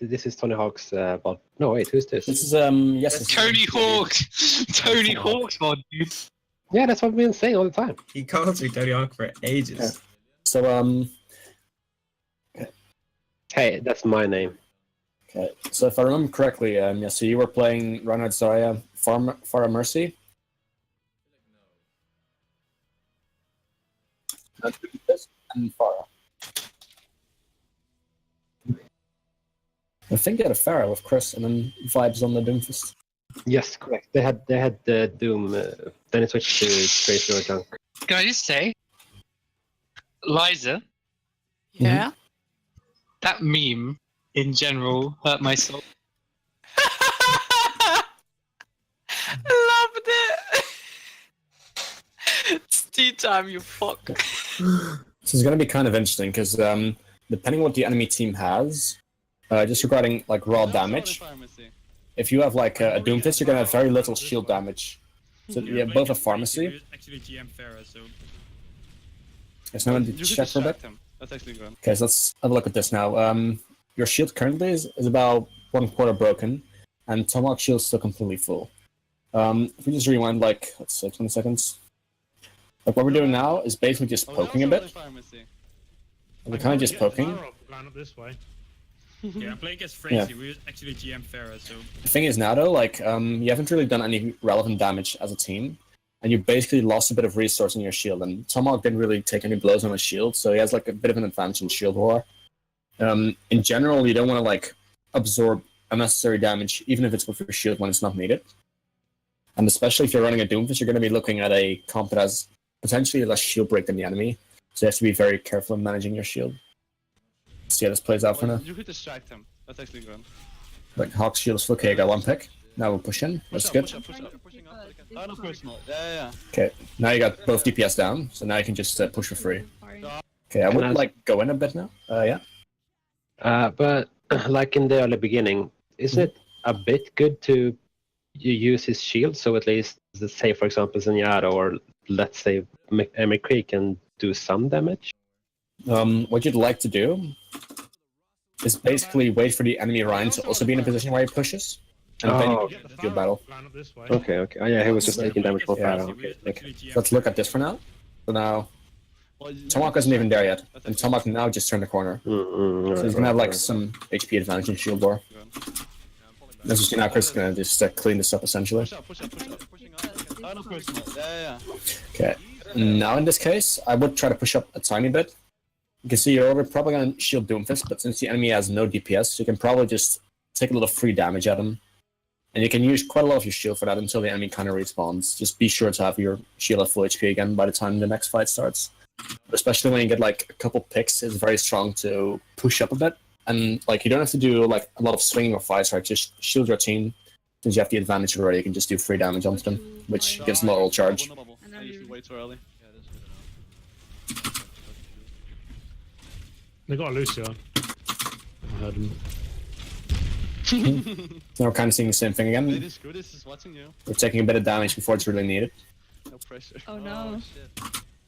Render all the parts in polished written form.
this is Tony Hawk's bot. No, wait, who's this? This is yes. This Tony Hawk. Tony Hawk's mod, dude. Yeah, that's what we've been saying all the time. He calls me Tony Hawk for ages. Yeah. So Hey, that's my name. okay. So if I remember correctly, yeah. So you were playing Reinhardt, Zarya, Farah Mercy. And Farah. I think you had a Farah with Chris, and then vibes on the Doomfist. Yes, correct. They had the Doom. Then it switched to Tracer or Junk. Can I just say, Liza, Yeah. that meme in general hurt my soul. Loved it. It's tea time, you fuck. This is going to be kind of interesting because depending on what the enemy team has, just regarding like raw damage, if you have like a Doomfist, you're going to have very little shield damage. So you have both a pharmacy. Actually, GM Farah, so. There's no one to check for a bit. That's actually good. Okay, so let's have a look at this now. Your shield currently is about 1/4 broken, and Tomahawk shield's still completely full. If we just rewind like, let's say 20 seconds. Like what we're doing now is basically just poking a bit. We're kind of just poking. Line up this way. Yeah, I'm playing against Frenzy. We're actually GM Farah, so. The thing is now though, like you haven't really done any relevant damage as a team, and you basically lost a bit of resource in your shield. And Tomahawk didn't really take any blows on his shield, so he has like a bit of an advantage in shield war. In general, you don't want to like absorb unnecessary damage, even if it's with your shield when it's not needed. And especially if you're running a Doomfist, you're going to be looking at a comp that has potentially less shield break than the enemy, so you have to be very careful in managing your shield. See how this plays out for now. You could distract him. That's actually good. Like Hawk's shield is full. Okay, I got one pick. Now we'll push in. That's good. Pushing up. Oh, no, personal. Yeah. Okay, now you got both DPS down, so now you can just push for free. Okay, I would like go in a bit now. Yeah. But like in the early beginning, isn't it a bit good to use his shield? So at least, let's say for example, Zenyatta or let's say McCree can do some damage. What you'd like to do is basically wait for the enemy Ryan to also be in a position where he pushes, and then you can field battle. Line up this way. Okay. Oh yeah, he was just taking damage for Yeah. Farah. Okay. So let's look at this for now. So now, Tomahawk isn't even there yet, and Tomahawk now just turned the corner. So he's gonna have like some HP advantage in shield door. As you see now, Chris is gonna just clean this up essentially. Pushing up. Oh, no, personal. Yeah. Okay. Now in this case, I would try to push up a tiny bit. You can see you're probably going to shield Doomfist, but since the enemy has no DPS, you can probably just take a little free damage at him. And you can use quite a lot of your shield for that until the enemy kind of respawns. Just be sure to have your shield at full HP again by the time the next fight starts. But especially when you get like a couple picks, it's very strong to push up a bit. And like you don't have to do like a lot of swinging or fights, right? Just shield your team. Since you have the advantage already, you can just do free damage onto them, which gives them a little charge. I usually wait too early. They got a Lucio. I heard him. Now we're kind of seeing the same thing again. This is watching you. We're taking a bit of damage before it's really needed. No pressure. Oh no.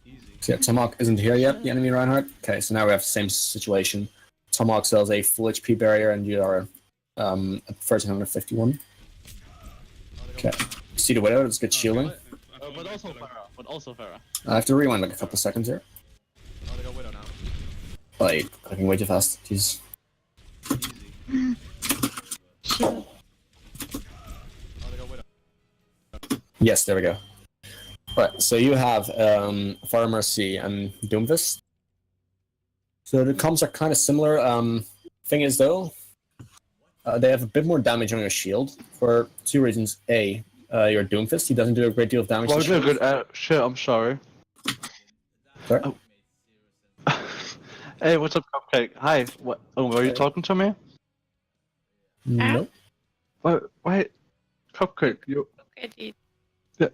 Easy. So yeah, Tomahawk isn't here yet, the enemy Reinhardt. Okay, so now we have the same situation. Tomahawk sells a full HP barrier and you are at 1351. Okay, see the widow, it's good shielding. But also Farah. I have to rewind like a couple seconds here. Oh, they got Widow now. Like, clicking way too fast. Jeez. Easy. Shield. Oh, they got Widow. Yes, there we go. Right, so you have Farah Mercy and Doomfist. So the comps are kind of similar. Thing is though, they have a bit more damage on your shield for two reasons. A, your Doomfist, he doesn't do a great deal of damage. Well, to shield. good. Shit, I'm sorry. Sorry? Oh. Hey, what's up, Cupcake? Hi. What? Oh, were you talking to me? No. Wait. Cupcake, you. Look at it. Yeah.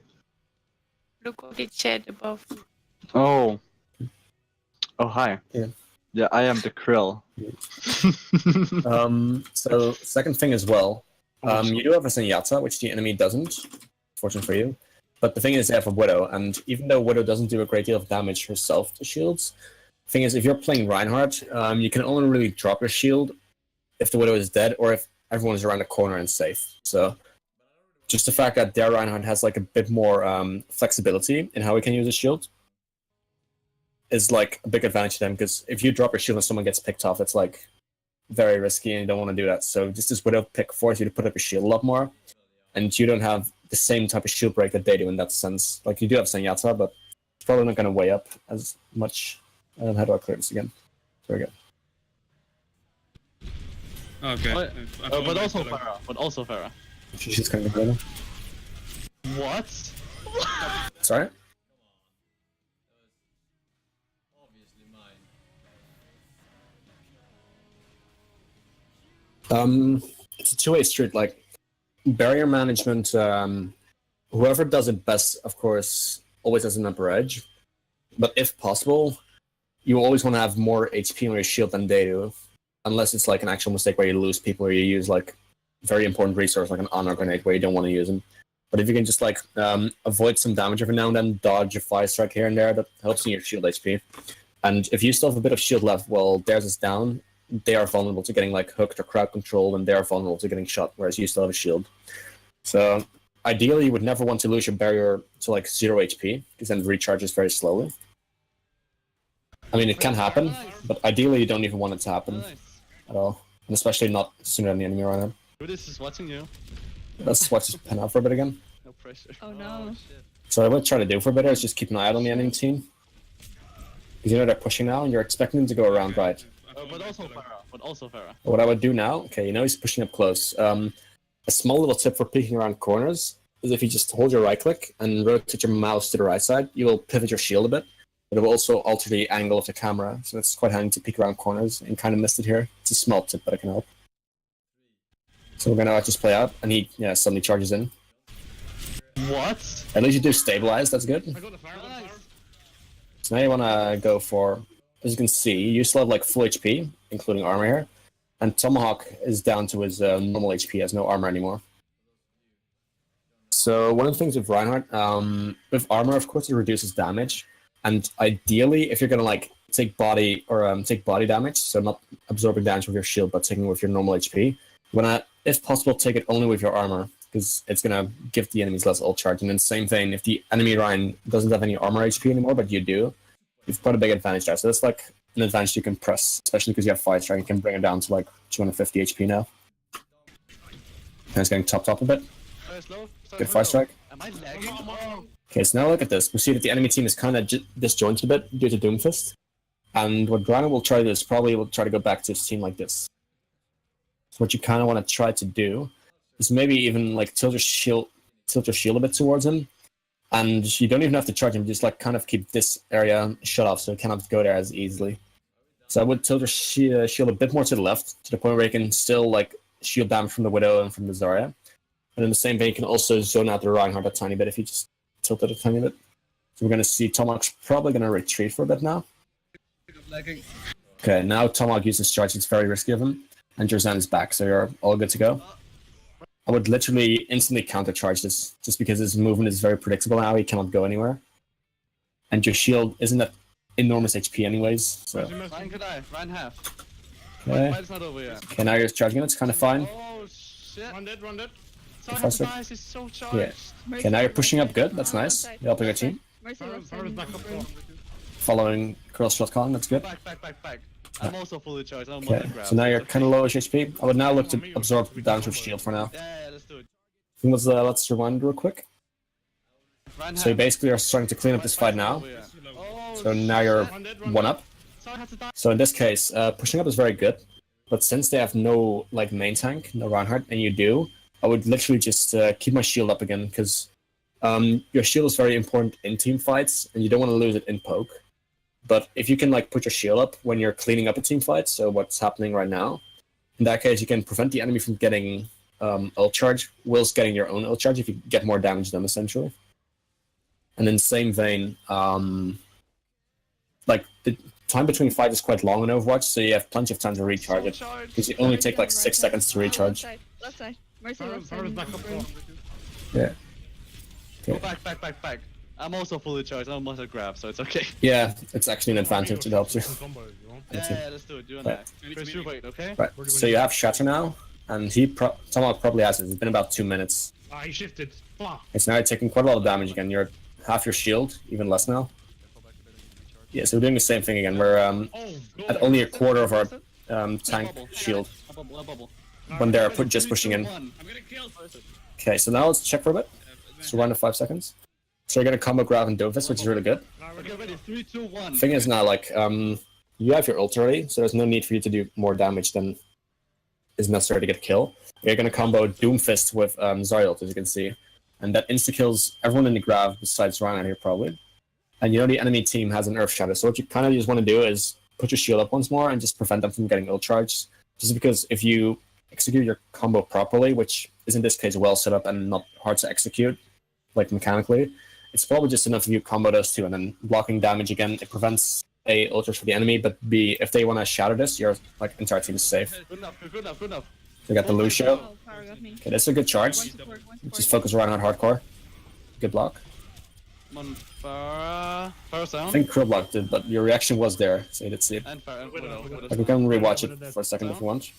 Look at the chat above. Oh. Oh, hi. Yeah. Yeah, I am the Krill. So second thing as well, you do have a Zenyatta, which the enemy doesn't, fortunate for you. But the thing is, they have a Widow, and even though Widow doesn't do a great deal of damage herself to shields, the thing is, if you're playing Reinhardt, you can only really drop your shield if the Widow is dead or if everyone is around the corner and safe. So just the fact that their Reinhardt has like a bit more flexibility in how he can use his shield is like a big advantage to them, because if you drop your shield and someone gets picked off, it's like very risky and you don't want to do that. So just this Widow pick forces you to put up your shield a lot more, and you don't have the same type of shield break that they do in that sense. Like you do have Zenyatta, but it's probably not going to weigh up as much. How do I clear this again? There we go. Okay. But also Pharah. But also Pharah. She's kind of good. What? Sorry? It's a two-way street. Like barrier management, whoever does it best, of course, always has an upper edge. But if possible, you always want to have more HP on your shield than they do, unless it's like an actual mistake where you lose people or you use like very important resource like an honor grenade where you don't want to use them. But if you can just like avoid some damage every now and then, dodge a fire strike here and there, that helps in your shield HP. And if you still have a bit of shield left while theirs is down, they are vulnerable to getting like hooked or crowd controlled, and they are vulnerable to getting shot, whereas you still have a shield. So ideally, you would never want to lose your barrier to like 0 HP, because then it recharges very slowly. I mean, it can happen, but ideally you don't even want it to happen at all, and especially not sooner than the enemy right now. This is watching you. Let's watch this pen out for a bit again. No pressure. Oh no. So what I try to do for a bit is just keep an eye out on the enemy team. Because you know they're pushing now, and you're expecting them to go around right. But also Pharah. But also Pharah. What I would do now, okay, you know he's pushing up close. A small little tip for peeking around corners is if you just hold your right click and rotate your mouse to the right side, you will pivot your shield a bit. But it will also alter the angle of the camera, so it's quite handy to peek around corners, and kind of missed it here. It's a small tip, but it can help. So we're gonna just play out, and he suddenly charges in. What? At least you do stabilize, that's good. I got the fire. Nice. So now you wanna go for, as you can see, you still have like full HP, including armor here, and Tomahawk is down to his normal HP, has no armor anymore. So one of the things with Reinhardt, with armor, of course, it reduces damage, and ideally, if you're gonna like take body damage, so not absorbing damage with your shield, but taking it with your normal HP, you wanna, if possible, take it only with your armor, because it's gonna give the enemies less ult charge. And then same thing, if the enemy Ryan doesn't have any armor HP anymore, but you do, you've got a big advantage there. So that's like an advantage you can press, especially because you have fire strike. You can bring it down to like 250 HP now. And it's getting topped up a bit. Good fire strike. Am I lagging? Okay, so now look at this. We see that the enemy team is kind of disjointed a bit due to Doomfist. And what Rhino will try to do is probably will try to go back to his team like this. So what you kind of want to try to do is maybe even like tilt your shield a bit towards him. And you don't even have to charge him, just like kind of keep this area shut off so it cannot go there as easily. So I would tilt your shield a bit more to the left, to the point where you can still like shield damage from the Widow and from the Zarya. And in the same vein, you can also zone out the Reinhardt a tiny bit if you just tilt it a tiny bit. So we're going to see Tomahawk's probably going to retreat for a bit now. Okay, now Tomahawk uses charge, it's very risky of him. And Jorzan is back, so you're all good to go. I would literally instantly counter-charge this, just because his movement is very predictable now, he cannot go anywhere. And your shield isn't at enormous HP anyways, so... Ryan could die. Ryan half. Okay. Fight's not over yet. Okay, now you're charging it, it's kind of fine. Oh shit. Run dead, run dead. So Faster. nice, he's so charged. Yeah. Okay, now you're pushing up good, that's nice. You're helping your team. Fire is back up top. Following cross shot calling, that's good. Back. I'm also fully charged. I'm Okay, so now you're kind of low HP. I would now look to absorb the damage with shield for now. Yeah, let's do it. Let's rewind real quick. Ryan So you basically are starting to clean up this fight now. Oh, So now you're one up. Sorry, I had to die. So in this case, pushing up is very good. But since they have no like main tank, no Reinhardt, and you do, I would literally just keep my shield up again, because your shield is very important in team fights, and you don't want to lose it in poke. But if you can like put your shield up when you're cleaning up a team fight, so what's happening right now, in that case you can prevent the enemy from getting ult charge, whilst getting your own ult charge if you get more damage to them essentially. And in the same vein, like the time between fights is quite long in Overwatch, so you have plenty of time to recharge it, because you only take like 6 seconds to recharge. Left side. Mercy, Fire left is side. back up top. Yeah. Go back. I'm also fully charged. I'm almost a grab, so it's okay. Yeah, it's actually an advantage. It helps you. Combo if you want. Yeah, let's do it. Do it Right. now. Chris, you wait, okay? Right. So you have Shatter now, and he somehow probably has it. It's been about 2 minutes. Ah, he shifted. Fuck. It's now taking quite a lot of damage again. You're at half your shield, even less now. Yeah, so we're doing the same thing again. We're Oh, God. at only a quarter of our tank shield A bubble. when they're just pushing in. I'm gonna kill. Okay, so now let's check for a bit. So around 5 seconds. So you're gonna combo grab and Doomfist, which is really good. Okay, ready. 3, 2, 1. Thing is now, like, you have your ult already, so there's no need for you to do more damage than is necessary to get a kill. You're gonna combo Doomfist with Zariel, as you can see, and that insta kills everyone in the grab besides Reinhardt here probably. And you know the enemy team has an Earth Shadow, so what you kind of just want to do is put your shield up once more and just prevent them from getting ult charged. Just because if you execute your combo properly, which is in this case well set up and not hard to execute, like mechanically, it's probably just enough if you combo those two and then blocking damage again. It prevents A, ultras for the enemy, but B, if they want to shatter this, your like entire team is safe. Good enough. So you got the Lucio. Oh, power got me. Okay, that's a good charge. One support. Just focus around on hardcore. Good block. Come on, Farah I down. think Krill blocked it, but your reaction was there, so you did see it. And Farah. Like, we can rewatch it for a second if you want.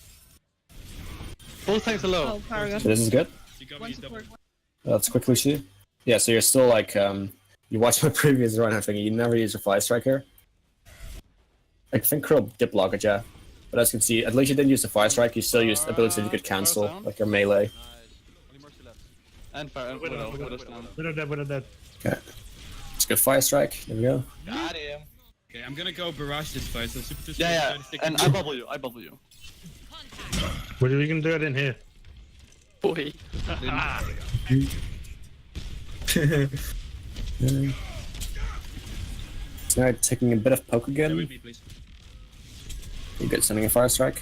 Both tanks are low. Oh, power got So me. this is good. You got One me double. support. Let's quickly see. Yeah, so you're still like, you watched my previous Reinhardt thing, you never use your fly strike here. I think Krill did block it, yeah. But as you can see, at least you didn't use the fire strike, you still used ability that you could cancel, like your melee. And Farah. Widow's down. Widow dead. Okay. It's a good fire strike, there we go. Got him. Okay, I'm gonna go barrage this fight. So super Yeah. And I bubble you. Well, we can do it in here. Boy. Ah, So now taking a bit of poke Stay with again. me, please. You good sending a fire strike.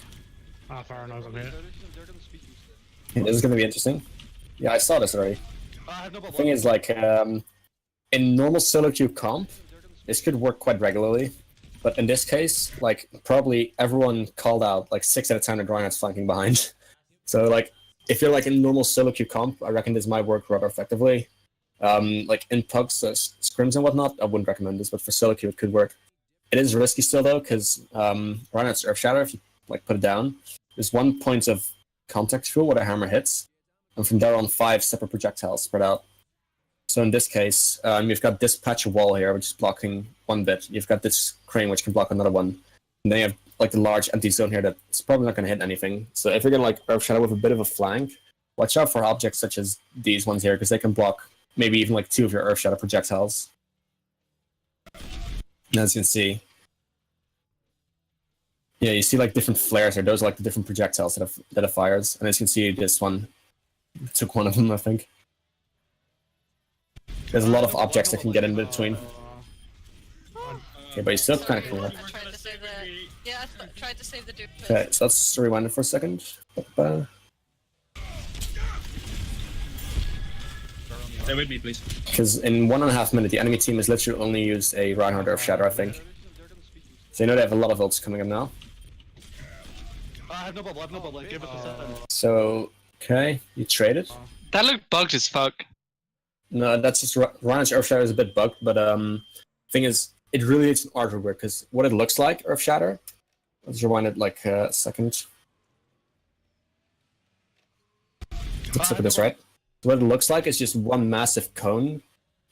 Farah knows I'm here. Okay, this is gonna be interesting. Yeah, I saw this already. I have no bubble. Thing is, like, in normal solo queue comp, this could work quite regularly. But in this case, like, probably everyone called out, like, 6 out of 10 that Reinhardt's flanking behind. So, like, if you're, like, in normal solo queue comp, I reckon this might work rather effectively. Like, in pugs, scrims and whatnot, I wouldn't recommend this, but for solo queue, it could work. It is risky still, though, because Reinhardt's Earth Shatter, if you, like, put it down, there's 1 point of contact fuel where the hammer hits, and from there on 5 separate projectiles spread out. So in this case, you've got this patch of wall here, which is blocking 1 bit. You've got this crane, which can block another one. And then you have like the large empty zone here that's probably not going to hit anything. So if you're going to like Earth Shadow with a bit of a flank, watch out for objects such as these ones here, because they can block maybe even like 2 of your Earth Shadow projectiles. And as you can see, yeah, you see like different flares here. Those are like the different projectiles that it fires. And as you can see, this one took 1 of them, I think. There's a lot of objects that can get in between. Okay, but he's still kind of clear. I tried to save the. Yeah, I tried to save the dude. Okay, so let's rewind it for a second. Stay with me, please. Because in 1.5 minutes, the enemy team has literally only used a Reinhardt Earth Shatter, I think. So you know they have a lot of ults coming in now. I have no bubble. Give it a second. So, okay, you traded. That looked bugged as fuck. No, that's just Reinhardt's Earth Shatter is a bit bugged, but thing is, it really is an artwork because what it looks like, Earth Shatter. Let's rewind it like a second. Let's look at this, right? So what it looks like is just 1 massive cone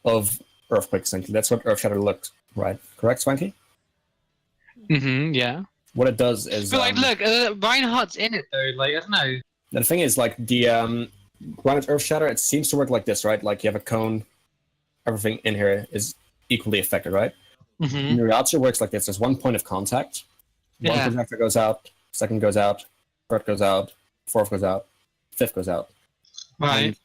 of earthquake, essentially. That's what Earth Shatter looks, right? Correct, Swanky? Yeah. What it does is... But like, look, Reinhardt's in it though. Like, I don't know. The thing is, like, the Reinhardt Earth Shatter, it seems to work like this, right? Like, you have a cone, everything in here is equally affected, right? In reality, it works like this. There's 1 point of contact. One Yeah. projector goes out, second goes out, third goes out, fourth goes out, fifth goes out. Right. And,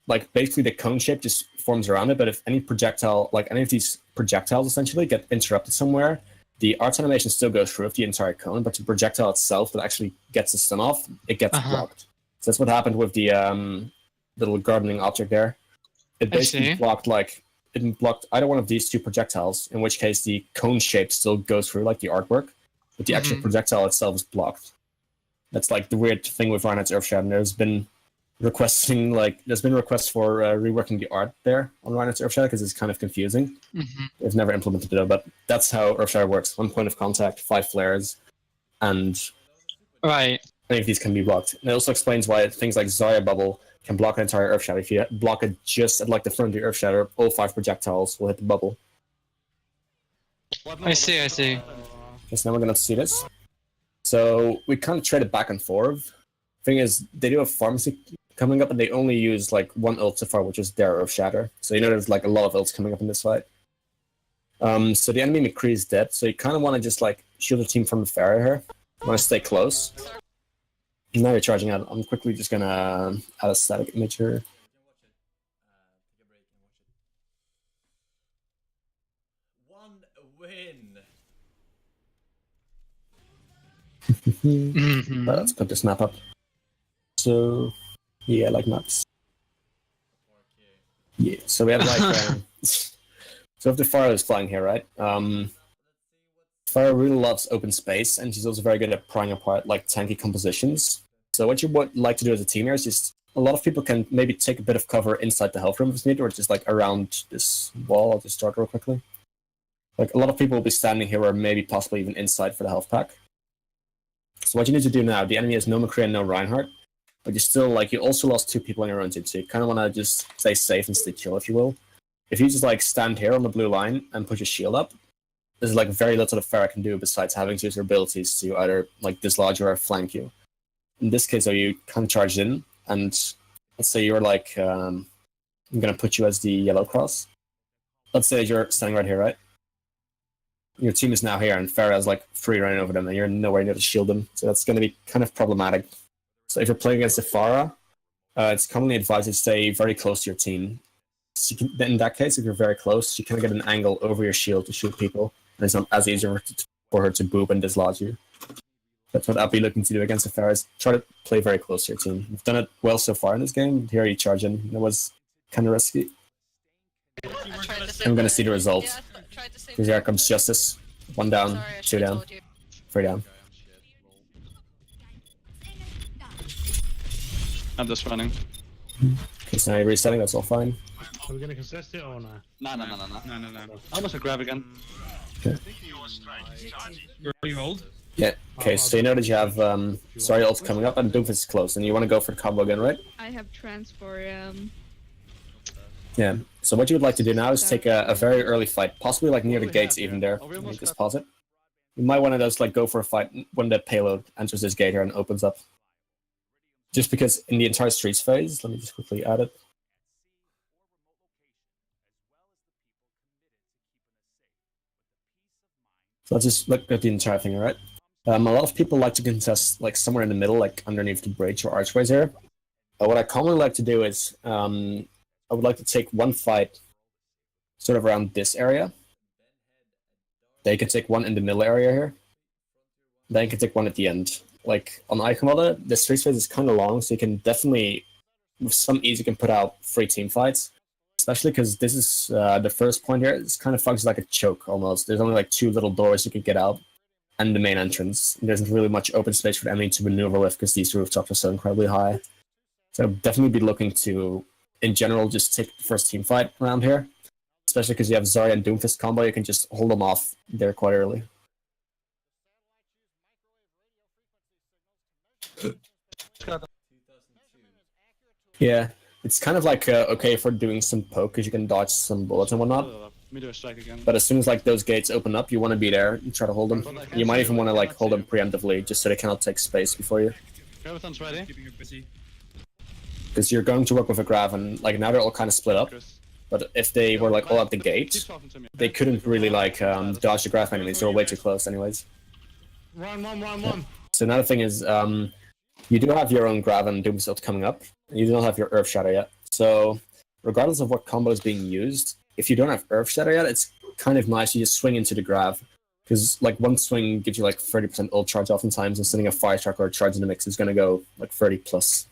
like, basically the cone shape just forms around it, but if any projectile, like any of these projectiles essentially get interrupted somewhere, the arts animation still goes through the entire cone, but the projectile itself that actually gets the stun off, it gets blocked. So that's what happened with the little gardening object there. It basically blocked either one of these 2 projectiles, in which case the cone shape still goes through like the artwork, but the actual projectile itself is blocked. That's like the weird thing with Reinhardt's Earth Shatter. There's been requesting, like, there's been requests for reworking the art there on Reinhardt's Earthshatter because it's kind of confusing. They've never implemented it, but that's how Earthshatter works. 1 point of contact, 5 flares, and Right. any of these can be blocked. And it also explains why things like Zarya Bubble can block an entire Earthshatter. If you block it just at like the front of the Earthshatter, all 5 projectiles will hit the bubble. I see. Okay, so now we're gonna see this. So we kind of traded back and forth. Thing is, they do have pharmacy coming up, and they only use like 1 ult so far, which is their Earthshatter. So you know there's like a lot of ults coming up in this fight. So the enemy McCree is dead, so you kind of want to just like shield the team from the Pharah here. Want to stay close. Now you're charging out. I'm quickly just gonna add a static image here. One win. Let's put this map up. So, yeah, like maps. Yeah, so we have like... so if the Pharah is flying here, right? Pharah really loves open space, and she's also very good at prying apart like tanky compositions. So what you would like to do as a team here is just... A lot of people can maybe take a bit of cover inside the health room if it's needed, or just like around this wall. I'll just start real quickly. Like a lot of people will be standing here, or maybe possibly even inside for the health pack. So what you need to do now, the enemy has no McCree and no Reinhardt, but you still, like, you also lost 2 people on your own team, so you kind of want to just stay safe and stay chill, if you will. If you just, like, stand here on the blue line and put your shield up, there's, like, very little the Pharah can do besides having to use her abilities to either, like, dislodge or flank you. In this case, though, you kind of charged in, and let's say you're, like, I'm going to put you as the yellow cross. Let's say you're standing right here, right? Your team is now here, and Pharah is like free running over them, and you're nowhere near to shield them. So that's going to be kind of problematic. So if you're playing against a Pharah, it's commonly advised to stay very close to your team. So you can, in that case, if you're very close, you kind of get an angle over your shield to shoot people, and it's not as easy for her to boop and dislodge you. That's what I'll be looking to do against the Pharah, is try to play very close to your team. You've done it well so far in this game. Here you charge in. It was kind of risky. I'm going to see the results. Because here comes Justice. 1 down, Sorry, I 2 should've down, told you. 3 down. I'm just running. Okay, so now you're resetting, that's all fine. Are we gonna contest it or not? No. No. Almost a grab again. You hold. Yeah, okay, so you know that you have Sorry ults coming up and Doomfist is close, and you want to go for the combo again, right? I have transfer. Yeah, so what you would like to do now is take a very early fight, possibly like near the gates even there. Let me just pause it. You might want to just like go for a fight when the payload enters this gate here and opens up. Just because in the entire streets phase, let me just quickly add it. So let's just look at the entire thing, alright? A lot of people like to contest like somewhere in the middle, like underneath the bridge or archways here. What I commonly like to do is I would like to take one fight sort of around this area. Then you can take one in the middle area here. Then you can take one at the end. Like on Eichenwalde, the street phase is kind of long, so you can definitely, with some ease, you can put out 3 team fights. Especially because this is the first point here. It kind of functions like a choke almost. There's only like 2 little doors you can get out, and the main entrance. There isn't really much open space for the enemy to maneuver with because these rooftops are so incredibly high. So I'd definitely be looking to, in general, just take the first team fight around here. Especially because you have Zarya and Doomfist combo, you can just hold them off there quite early. Yeah, it's kind of like okay for doing some poke because you can dodge some bullets and whatnot. But as soon as like those gates open up, you want to be there and try to hold them. You might even want to like hold them preemptively just so they cannot take space before you. Everything's ready. Keeping it busy. Because you're going to work with a grav, and like now they're all kind of split up. But if they were like all at the gate, they couldn't really like dodge the grav enemies. They were way too close, anyways. Run. So another thing is, you do have your own grav and Doomstilt coming up. You do not have your Earthshatter yet. So regardless of what combo is being used, if you don't have Earthshatter yet, it's kind of nice to just swing into the grav. Because like one swing gives you like 30% ult charge oftentimes, and sending a fire truck or a charge in the mix is going to go like 30 plus.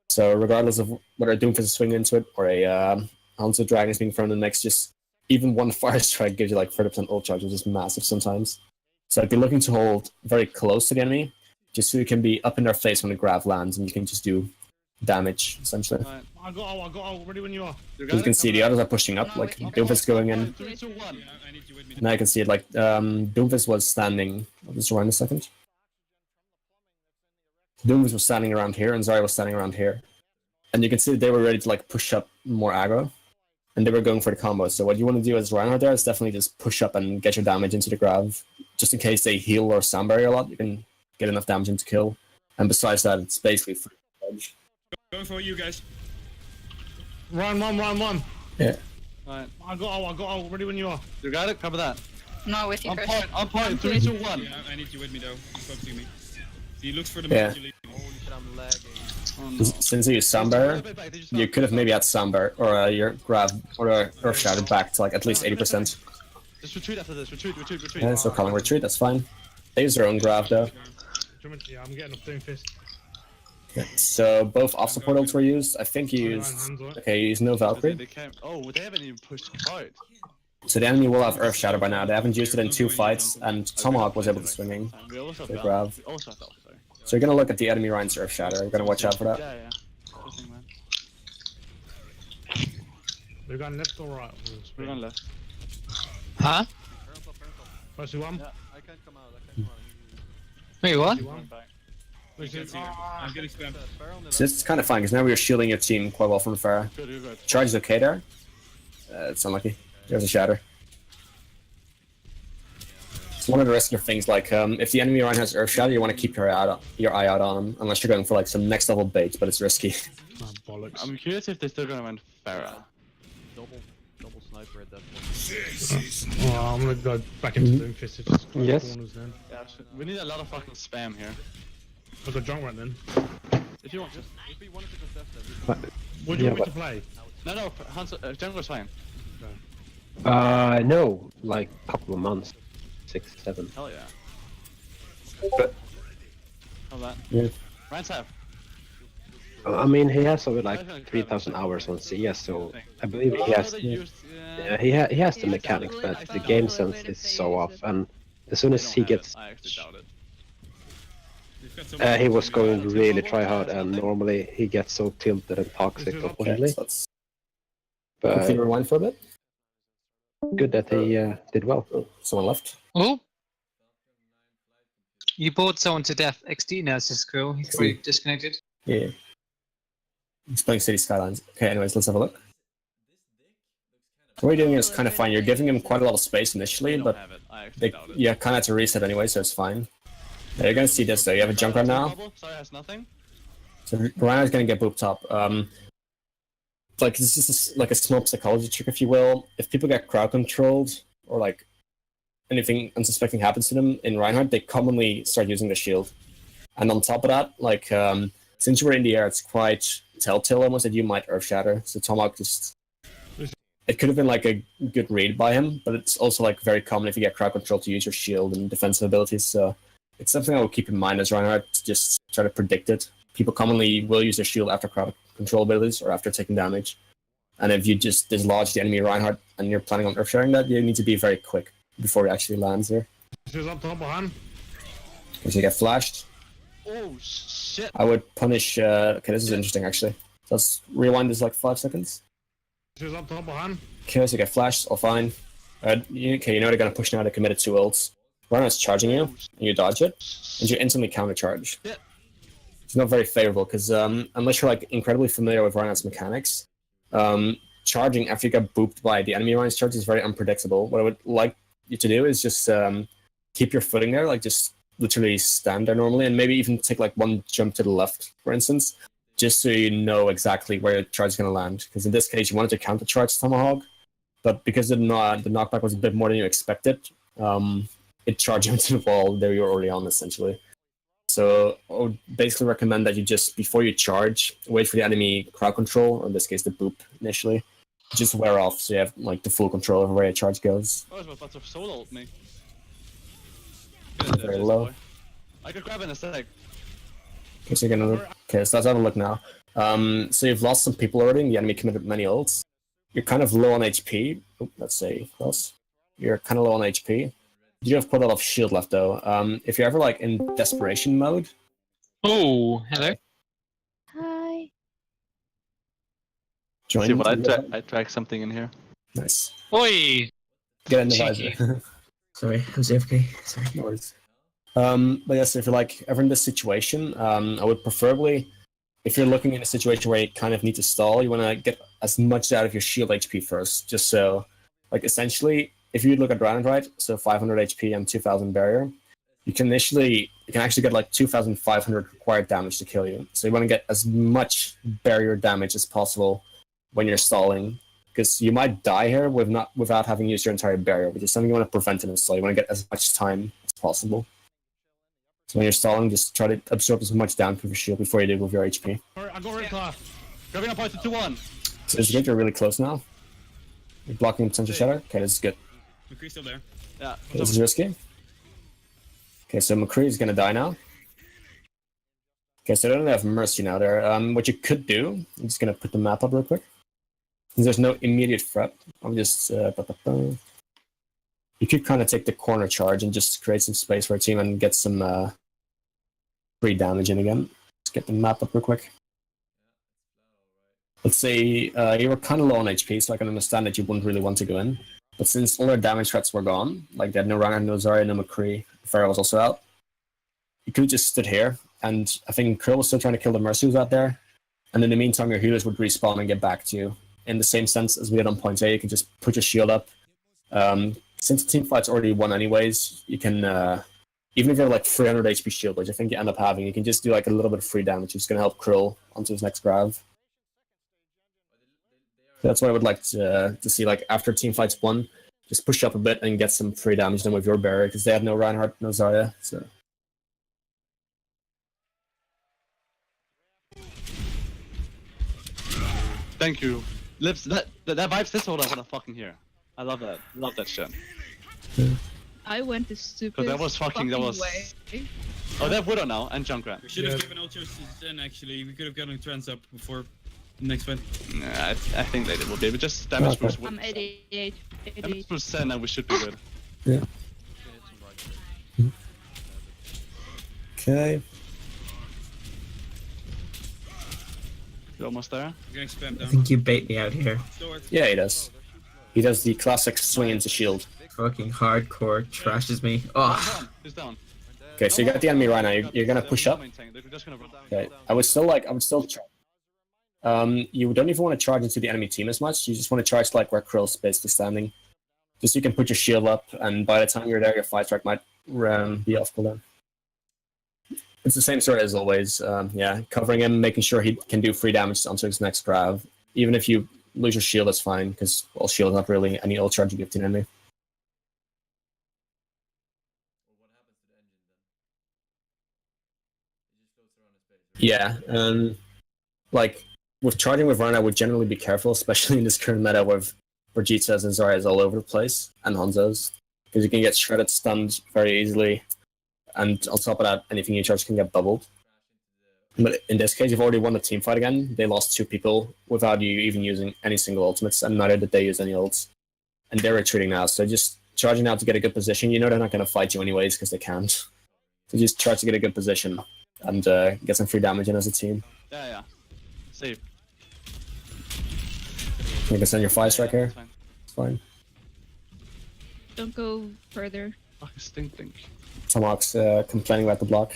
So regardless of whether a Doomfist is swinging into it or a Hanzo Dragon is being thrown in the mix, just even one fire strike gives you like 30% ult charge, which is massive sometimes. So I'd be looking to hold very close to the enemy, just so you can be up in their face when the grav lands, and you can just do damage, essentially. Right. I got all. Ready when you are. You As you can see, the others are pushing up, No, like wait, Doomfist going in. 3, 2, 1. Yeah, I need you with me. Now you can see it, like, Doomfist was standing... I'll just rewind a second. Doomfist was standing around here, and Zarya was standing around here. And you can see that they were ready to, like, push up more aggro. And they were going for the combo. So what you want to do as Reinhardt there is definitely just push up and get your damage into the grav. Just in case they heal or stand barrier a lot, you can get enough damage into kill. And besides that, it's basically free edge. Going for you guys. Run. Yeah. Right. I got all. Ready when you are. You got it? Cover that. No, with you, On Chris. point, on point. 3, 2, 1. Yeah, I need you with me though. He's focusing me. He looks for the Yeah. mid. Oh, no. Since you use stand barrier, you could have maybe had stand barrier or your grav or Earth Shatter back to like at least 80%. Just retreat after this. Retreat. Yeah, so calling retreat, that's fine. They use their own grav though. Yeah, I'm getting a Doomfist. So both off support ults were used. I think you used. Okay, you used no Valkyrie. They came. Oh, they haven't even pushed hard. So the enemy will have Earth Shatter by now. They haven't used it in 2 fights, and Tomahawk was able to swinging. We also They have grab. We also have Valve, sorry. So you're gonna look at the enemy Ryan's Earth Shatter. You're gonna watch out for that. Yeah. Good thing, man. They're going left or right? We're on left. Huh? First one. Yeah, I can't come out. Wait, what? One. You can see it. I'm getting spammed. So it's kind of fine because now we're shielding your team quite well from the Pharah. Good. Charge is okay there. It's unlucky. There's a Shatter. It's one of the riskier things. Like if the enemy Ryan has Earth Shatter, you want to keep your eye out on him, unless you're going for like some next level bait, but it's risky. Oh, bollocks. I'm curious if they're still gonna run Pharah. Double sniper at that point. Oh, I'm gonna go back into Doomfist. It's just close Yes. corners then. Yeah, we need a lot of fucking spam here. I've got Junk right then. If you want, Just if we wanted to contest that, What do you Yeah, want me to play? no, Hans, Jungler's fine. No, like a couple of months, 6, 7. Hell yeah. But Hell that. Yeah. Ryan's half. I mean, he has over like 3,000 hours on CS, so I believe he has. Yeah, he has the mechanics, but the game sense is so off. And as soon as he gets, I actually doubt it. he was going to really try hard, and normally he gets so tilted and toxic, Okay, unfortunately. so let's quickly But rewind for a bit. good that he did well. Oh, someone left. Oh? You bored someone to death. XD now, this girl. He's probably disconnected. Yeah. He's playing City Skylines. Okay, anyways, let's have a look. What you're doing is kind of fine. You're giving him quite a lot of space initially, They but don't have it. I actually they, doubt it. you kind of have to reset anyway, so it's fine. Yeah, you're gonna see this though. You have a jump right now. Sorry, has nothing. So Ryan's gonna get booped up. Like this is like a small psychology trick, if you will. If people get crowd controlled or like anything unsuspecting happens to them in Reinhardt, they commonly start using the shield. And on top of that, like since you were in the air, it's quite telltale almost that you might Earth Shatter. So Tomahawk just it could have been like a good read by him, but it's also like very common if you get crowd control to use your shield and defensive abilities. So it's something I will keep in mind as Reinhardt to just try to predict it. People commonly will use their shield after crowd control abilities or after taking damage. And if you just dislodge the enemy Reinhardt and you're planning on Earth Sharing that, you need to be very quick before it actually lands there. She's up top behind. Because you get flashed. Oh shit! I would punish. Okay, this is interesting actually. Let's rewind this like 5 seconds. She's up top behind. Okay, so you get flashed, all fine. Okay, you know they're gonna push now. They committed 2 ults. Reinhardt's charging you, and you dodge it, and you instantly counter charge. Yeah. It's not very favorable because unless you're like incredibly familiar with Reinhardt's mechanics, charging after you get booped by the enemy Reinhardt's charge is very unpredictable. What I would like you to do is just keep your footing there, like just literally stand there normally, and maybe even take like 1 jump to the left, for instance, just so you know exactly where your charge is going to land. Because in this case, you wanted to counter charge Tomahawk, but because the knockback was a bit more than you expected, it charged you into the wall there you were already on, essentially. So I would basically recommend that you just, before you charge, wait for the enemy crowd control, or in this case the boop initially, just wear off so you have like the full control over where your charge goes. Oh, I was about to solo ult me. Very low. I could grab it in a sec. Okay, so, so let's have a look now. So you've lost some people already, and the enemy committed many ults. You're kind of low on HP. Let's say close. You're kind of low on HP. You do have quite a lot of shield left though. If you're ever like in desperation mode. Oh, hello. Hi. Join. See what I drag something in here. Nice. Oi! Get in the Cheeky. visor. Sorry, I'm AFK. Sorry. No worries. But yes, if you're like ever in this situation, I would preferably, if you're looking in a situation where you kind of need to stall, you want to get as much out of your shield HP first, just so, like, essentially, if you look at Reinhardt, right, so 500 HP and 2000 barrier, you can actually get like 2500 required damage to kill you. So you want to get as much barrier damage as possible when you're stalling, because you might die here without having used your entire barrier, which is something you want to prevent in a stall. You want to get as much time as possible. So when you're stalling, just try to absorb as much damage with your shield before you do with your HP. Alright, I got red class. Grabbing up point to 2-1. So this is good, you're really close now. You're blocking potential shatter. Okay, this is good. McCree's still there. Yeah. Okay, this is risky. Okay, so McCree is gonna die now. Okay, so they don't have Mercy now there. What you could do, I'm just gonna put the map up real quick. Since there's no immediate threat, I'm just... You could kind of take the corner charge and just create some space for a team and get some free damage in again. Let's get the map up real quick. Let's say you were kind of low on HP, so I can understand that you wouldn't really want to go in. But since all their damage threats were gone, like they had no Reinhardt, no Zarya, no McCree, Pharah was also out, you could have just stood here, and I think Krill was still trying to kill the Mercy who's out there, and in the meantime your healers would respawn and get back to you. In the same sense as we did on point A, you can just put your shield up. Since the team fight's already won anyways, you can, even if you have like 300 HP shield, which I think you end up having, you can just do like a little bit of free damage, which is going to help Krill onto his next grab. That's what I would like to see, like, after team fights won, just push up a bit and get some free damage done with your barrier, because they had no Reinhardt, no Zarya, so... Thank you. Lips, that vibes this hold up what I'm fucking here. I love that. Love that shit. I went the stupid. That was fucking way. Oh, they have Widow now and Junkrat. We should have given Ultros to Zen, actually. We could have gotten trends up before the next fight. Nah, I think they will be. But just damage boost. I'm 88. Damage boost Zen and we should be good. Yeah. Okay. You almost there? I'm getting spammed I down. think you bait me out here. Yeah, he does. He does the classic swing into shield. Fucking hardcore trashes me. Oh, Who's down? Okay, so you got the enemy right now. You're gonna push up. They're just gonna run. Okay, I would still you don't even want to charge into the enemy team as much. You just want to charge like where Krill's basically standing. Just so you can put your shield up, and by the time you're there, your fight track might be off cooldown. It's the same sort as always. Yeah, covering him, making sure he can do free damage onto his next grab. Even if you lose your shield, that's fine, because, well, shield is not really any ult charge you give to an enemy. Yeah, like, with charging with Reinhardt, I would generally be careful, especially in this current meta with Vegeta's and Zarya's all over the place, and Hanzo's, because you can get shredded, stunned very easily, and on top of that, anything you charge can get bubbled. But in this case, you've already won the team fight again. They lost 2 people without you even using any single ultimates, and neither did they use any ults. And they're retreating now, so just charging out to get a good position. You know they're not going to fight you anyways, because they can't. So just charge to get a good position, and get some free damage in as a team. Yeah. Save. You can send your 5-strike here. Fine. It's fine. Don't go further. Fuck, stink. Tomahawk's complaining about the block.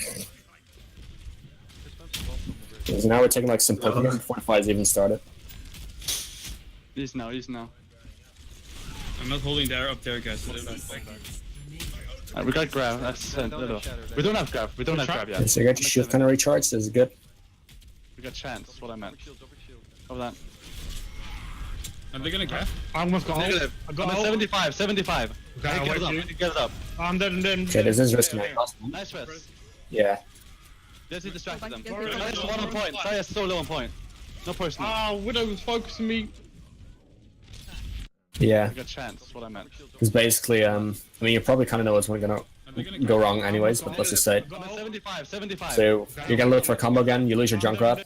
So now we're taking like some poke again before the fight's even started. He's now. I'm not holding there up there, guys. We got grab. That's no. We don't have grab. We don't have grab yet. Okay, so you got your shield kind of recharged. This is good. We got chance. That's what I meant. Over that. Are they gonna grab? I almost got Negative. ult. I'm at 75. Okay, I'll wait for you. Get it up. I'm dead and dead. Okay, this is risky now. Nice rest. Yeah. Just distracted them. Sorry. Nice one on point. Sorry, so low on point. No personal. Widow was focusing me. Yeah. We got chance. That's what I meant. Because basically, I mean, you probably kind of know what's going to go wrong anyways, but let's just say it. 75. So you're going to look for a combo again, you lose your Junkrat,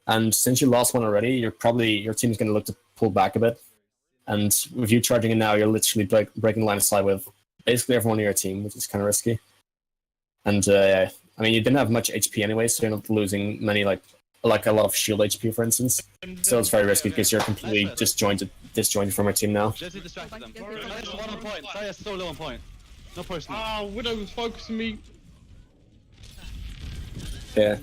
and since you lost one already, your team's going to look to pull back a bit. And with you charging in now, you're literally breaking line of sight with basically everyone on your team, which is kind of risky. And I mean, you didn't have much HP anyway, so you're not losing many like like a lot of shield HP, for instance. So it's very risky because you're completely disjointed from your team now. Jesse distracted them. Nice, 1 on point. Sorry, it's so low on point. No personal. Ah, Widow was focusing me. Yeah.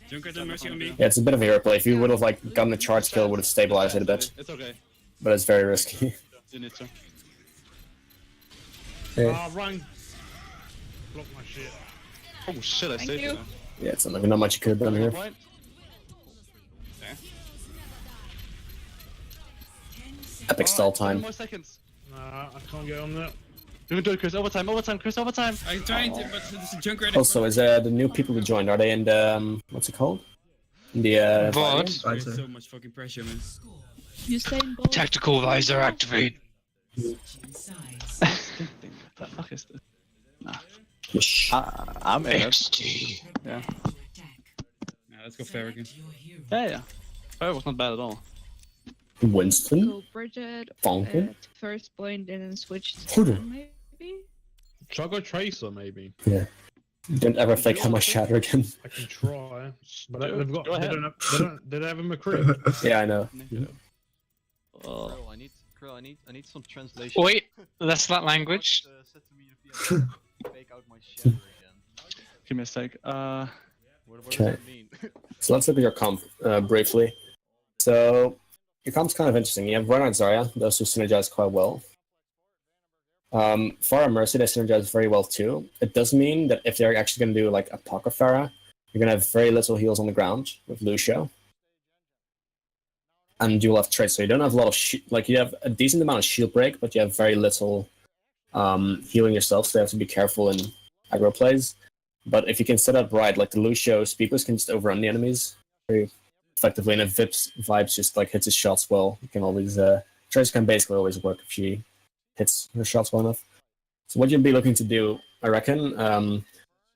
Junkrat and Mercy on me. Yeah, it's a bit of a hero play. If you would have like gotten the charge kill, it would have stabilized it a bit, It's okay. but it's very risky. You need to. Ah, run. Block my shit. Oh shit, I Thank saved you. you. Yeah, it's not much you could have done here. Point. Epic stall 10 time. more seconds. Nah, I can't get on that. You can do it, Chris. Overtime, Chris, overtime. I'm trying to, but this is Junkrat. Also, is the new people who joined, are they in the what's it called? In the VOD. There's so much fucking pressure, man. Usain Bolt. Tactical visor activate. What the fuck is this? Yeesh. I'm in it. XT. Yeah. Yeah, let's go fair again. Yeah. Fire was not bad at all. Winston? Go Bridget. Funky? At first point and then switch to Hold on. Sam, maybe. Should I go Tracer, maybe? Yeah. Don't ever fake how much shatter again. I can try. But they've got. Go They ahead. don't have, do they have a McCree? Yeah, I know. Oh. Krill, I need some translation. Wait, that's that language. Said to me to fake out my shatter again. Give me a sec. What Okay. does that mean? So let's look at your comp briefly. So your comp's kind of interesting. You have Reinhardt Zarya, those two synergize quite well. Pharah Mercy, they synergize very well too. It does mean that if they're actually going to do like a Pocket Pharah, you're going to have very little heals on the ground with Lucio. And you'll have traits, so you don't have a lot of like you have a decent amount of shield break, but you have very little healing yourself, so you have to be careful in aggro plays. But if you can set up right, like the Lucio speakers can just overrun the enemies very effectively, and if Vibes just like hits his shots well, you can always Trace can basically always work if she hits her shots well enough. So what you'll be looking to do, I reckon,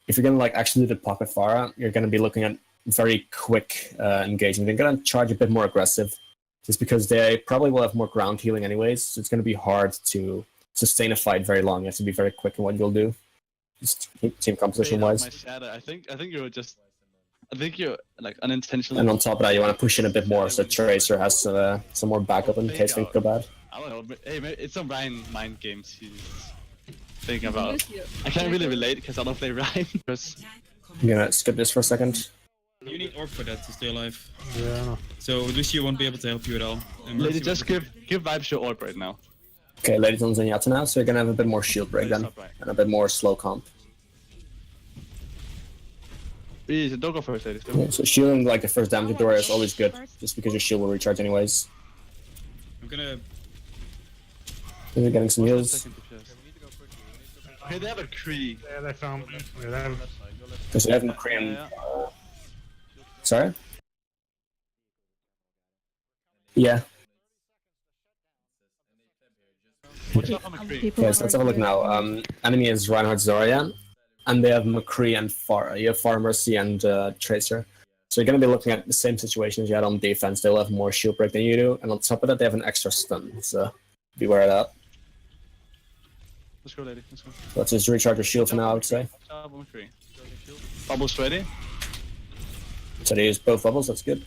if you're gonna like actually do the Pocket Pharah, you're gonna be looking at very quick engagement. They're gonna charge a bit more aggressive, just because they probably will have more ground healing anyways. So it's gonna be hard to sustain a fight very long. You have to be very quick in what you'll do, just team composition wise. My shadow. I think you're like unintentionally. And on top of that, you want to push in a bit more so Tracer has some more backup in case things go bad. I don't know. Hey, it's some Ryan mind games he's thinking about. Lucio. I can't really relate because I don't play Ryan. Because I'm gonna skip this for a second. You need Orb for that to stay alive. Yeah. So Lucio won't be able to help you at all. And lady, Mercy just won't- give Vibes your orb right now. Okay, Lady's on Zenyatta now, so you're gonna have a bit more shield break then, and a bit more slow comp. Please, don't go first, ladies. Yeah, so shielding like the first damage door is always good, just because your shield will recharge anyways. I'm gonna. You're getting some heals. Okay, they have a Kree. Yeah, they found me. Yeah, they have. Because they have McCree and... Sorry? Yeah. Watch out for McCree. People Okay, so let's have a look now. Enemy is Reinhardt Zarya, and they have McCree and Pharah. You have Pharah Mercy and Tracer. So you're going to be looking at the same situation as you had on defense. They'll have more shield break than you do, and on top of that, they have an extra stun. So beware of that. Let's go, lady. Let's go. So let's just recharge your shield for now, I would say. Watch out for McCree. Bubbles ready? So they use both bubbles, that's good.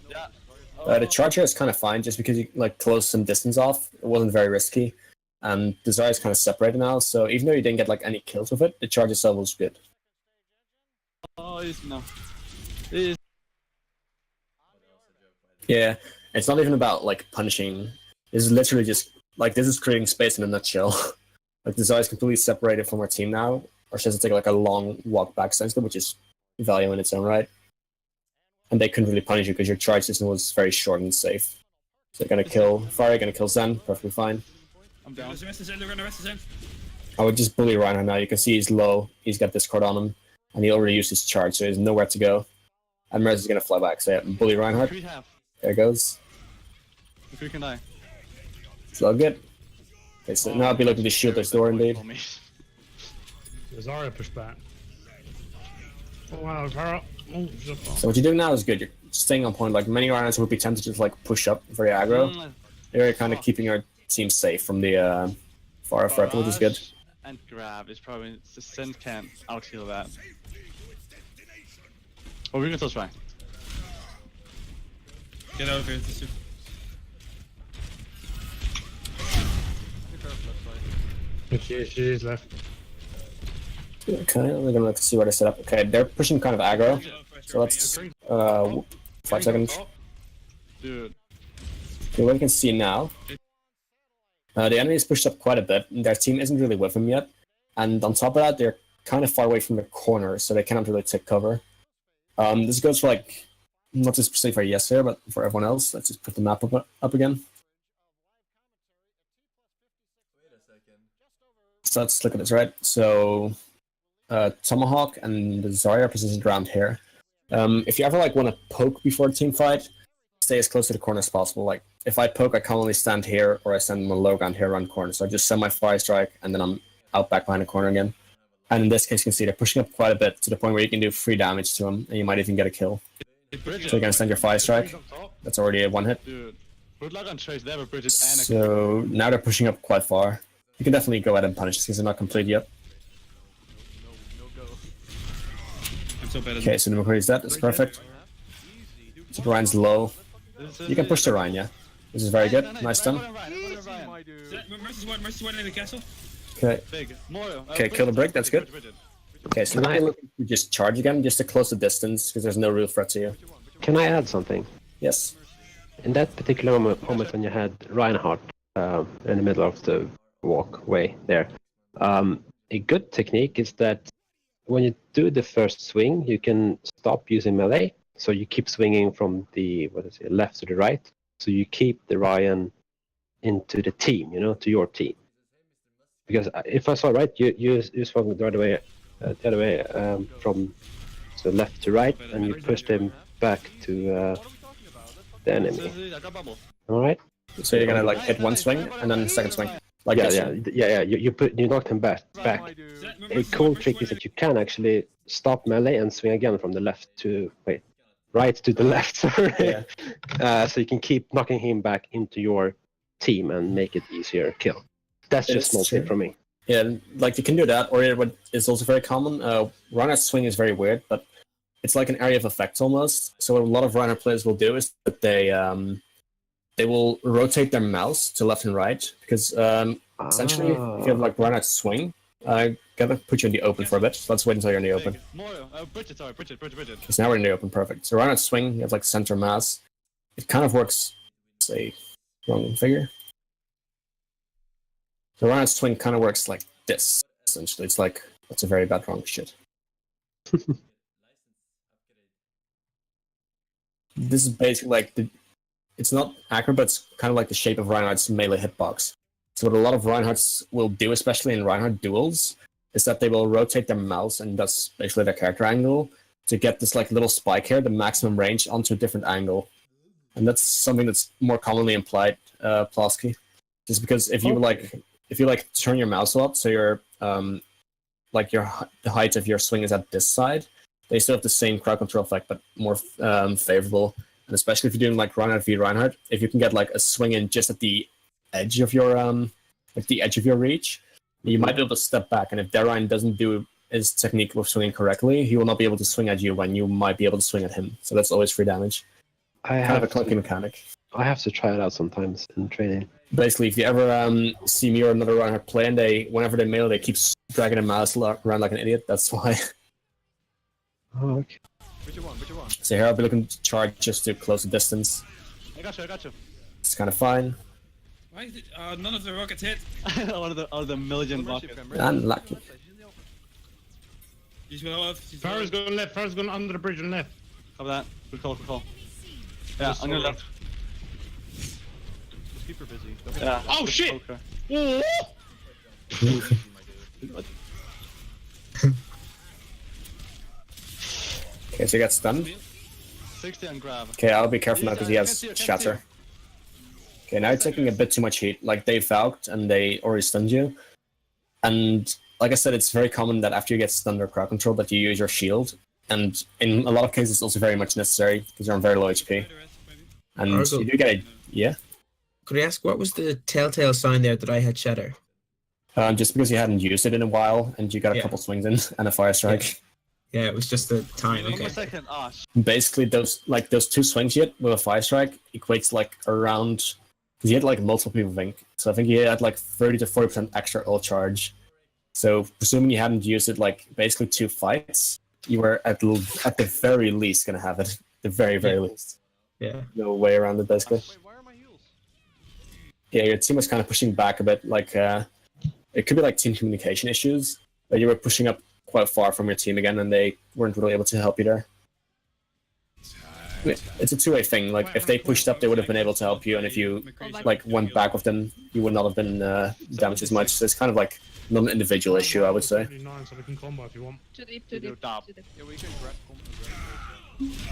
Yeah. The charge here is kind of fine, just because you like close some distance off. It wasn't very risky. And Desire is kind of separated now, so even though you didn't get like any kills with it, the charge itself was good. Oh, easy now. Easy. Yeah, it's not even about like punishing. This is literally just like this is creating space in a nutshell. Like Desire is completely separated from our team now, or she has to take like a long walk back essentially, which is value in its own right. And they couldn't really punish you because your charge system was very short and safe. So they're gonna kill Fire, gonna kill Zen, perfectly fine. I'm down. Rest is in, they're gonna rest is in. I would just bully Reinhardt now. You can see he's low. He's got Discord on him, and he already used his charge, so he's nowhere to go. And Merz is gonna fly back. So yeah, bully Reinhardt. McCree half. There it goes. McCree can die. It's all good. Okay, so now I'll be looking to shield this door indeed. For me. Zarya push back. Oh wow, Zara. Oh, just So what you're doing now is good. You're staying on point. Like many Reinhardts would be tempted to just like push up very aggro. You're kind of keeping your team safe from the far threat, which is good. Barrage and grab is probably the Sin can't out heal that. Oh, we're gonna still try. Get out of here. This is- She's left. Okay, we're gonna see what I set up. Okay, they're pushing kind of aggro. So let's 5 seconds. Dude. Okay, what you can see now. The enemy's pushed up quite a bit, and their team isn't really with them yet. And on top of that, they're kind of far away from the corner, so they cannot really take cover. This goes for like, not just specifically for Yes here, but for everyone else. Let's just put the map up again. So let's look at this, right? So, Tomahawk and the Zarya are positioned around here. If you ever like want to poke before a team fight, stay as close to the corner as possible. Like, if I poke, I commonly stand here, or I stand on the low ground here around the corner. So I just send my fire strike, and then I'm out back behind the corner again. And in this case, you can see they're pushing up quite a bit to the point where you can do 3 damage to them, and you might even get a kill. So you're gonna send your fire strike. That's already a 1 hit. Dude. Good luck on Trace, they have a Bridget and a So now they're pushing up quite far. You can definitely go ahead and punish because they're not complete yet. I'm so bad at Okay, so the McCree's dead. That's perfect. So the Ryan's low. You can push the Ryan, yeah. This is very good. Nice stun. Mercy's one in the castle. Okay. Big. Morio. Okay, kill the break. That's good. Okay, so now you're looking to just charge again, just to close the distance, because there's no real threat to you. Can I add something? Yes. In that particular moment when you had Reinhardt in the middle of the walkway there, a good technique is that when you do the first swing, you can stop using melee. So you keep swinging from the left to the right. So you keep the Ryan into the team, to your team. Because if I saw right, you swung the other way from the left to right, and you pushed him back to the enemy. All right. So you're gonna like hit 1 swing and then the second swing. Like yeah. You knocked him back. A cool trick is that you can actually stop melee and swing again from the right to the left. Sorry. Yeah. So you can keep knocking him back into your team and make it easier kill. That's just small tip from me. Yeah, like you can do that, or what is also very common. Reinhardt swing is very weird, but it's like an area of effect almost. So what a lot of Reinhardt players will do is that they will rotate their mouse to left and right, because essentially if you have like Reinhardt swing, gotta put you in the open for a bit. So let's wait until you're in the open. Bridget. Because now we're in the open, perfect. So Reinhardt swing, you have like center mass. It kind of works, say, wrong figure. The Reinhardt swing kind of works like this, essentially. It's like, that's a very bad wrong shit. This is basically like it's not accurate, but it's kind of like the shape of Reinhardt's melee hitbox. So what a lot of Reinhardts will do, especially in Reinhardt duels, is that they will rotate their mouse, and that's basically their character angle, to get this like little spike here, the maximum range, onto a different angle. And that's something that's more commonly implied, Plosky. Just because if you turn your mouse up, so your the height of your swing is at this side, they still have the same crowd control effect, but more favorable. And especially if you're doing like Reinhardt v Reinhardt, if you can get like a swing in just at the edge of your reach, you might be able to step back. And if Ryan doesn't do his technique of swinging correctly, he will not be able to swing at you when you might be able to swing at him. So that's always free damage. Kind of a clunky mechanic. I have to try it out sometimes in training. Basically, if you ever see me or another Reinhardt play, and whenever they melee, they keep dragging their mouse around like an idiot. That's why. Oh, okay. Which one? So here I'll be looking to charge just to close the distance. I got you. It's kind of fine. Why is it, none of the rockets hit? Out of the million rockets. Unlucky. Farah's going left. Farah's going under the bridge and left. Cover that. Good call. Yeah, I'm gonna left. Just keep her busy. Yeah. Oh shit! Okay. Okay, so he got stunned. 60 on grab. Okay, I'll be careful now because he has shatter. Okay, now you're taking a bit too much heat. Like, they falked and they already stunned you. And like I said, it's very common that after you get stunned or crowd control that you use your shield. And in a lot of cases, it's also very much necessary because you're on very low HP. And Argyll. you do get a... Yeah? Could I ask, what was the telltale sign there that I had shatter? Just because you hadn't used it in a while and you got a couple swings in and a fire strike. Yeah, it was just the time. One more Okay. second. Ah, Basically, those two swings you hit with a fire strike equates like around. Because he had like multiple people, I think. So I think he had like 30 to 40% extra ult charge. So presuming you hadn't used it like basically 2 fights, you were at the very least gonna have it. The very least. Yeah. No way around it, basically. Wait, why are my heals? Yeah, your team was kind of pushing back a bit. Like it could be like team communication issues, but you were pushing up quite far from your team again, and they weren't really able to help you there. It's a two-way thing. Like if they pushed up, they would have been able to help you, and if you like went back with them, you would not have been damaged as much. So it's kind of like not an individual issue, I would say. 39, so we can combo if you want. Too deep, too deep. Stop. Too deep. Yeah, we can grab combo.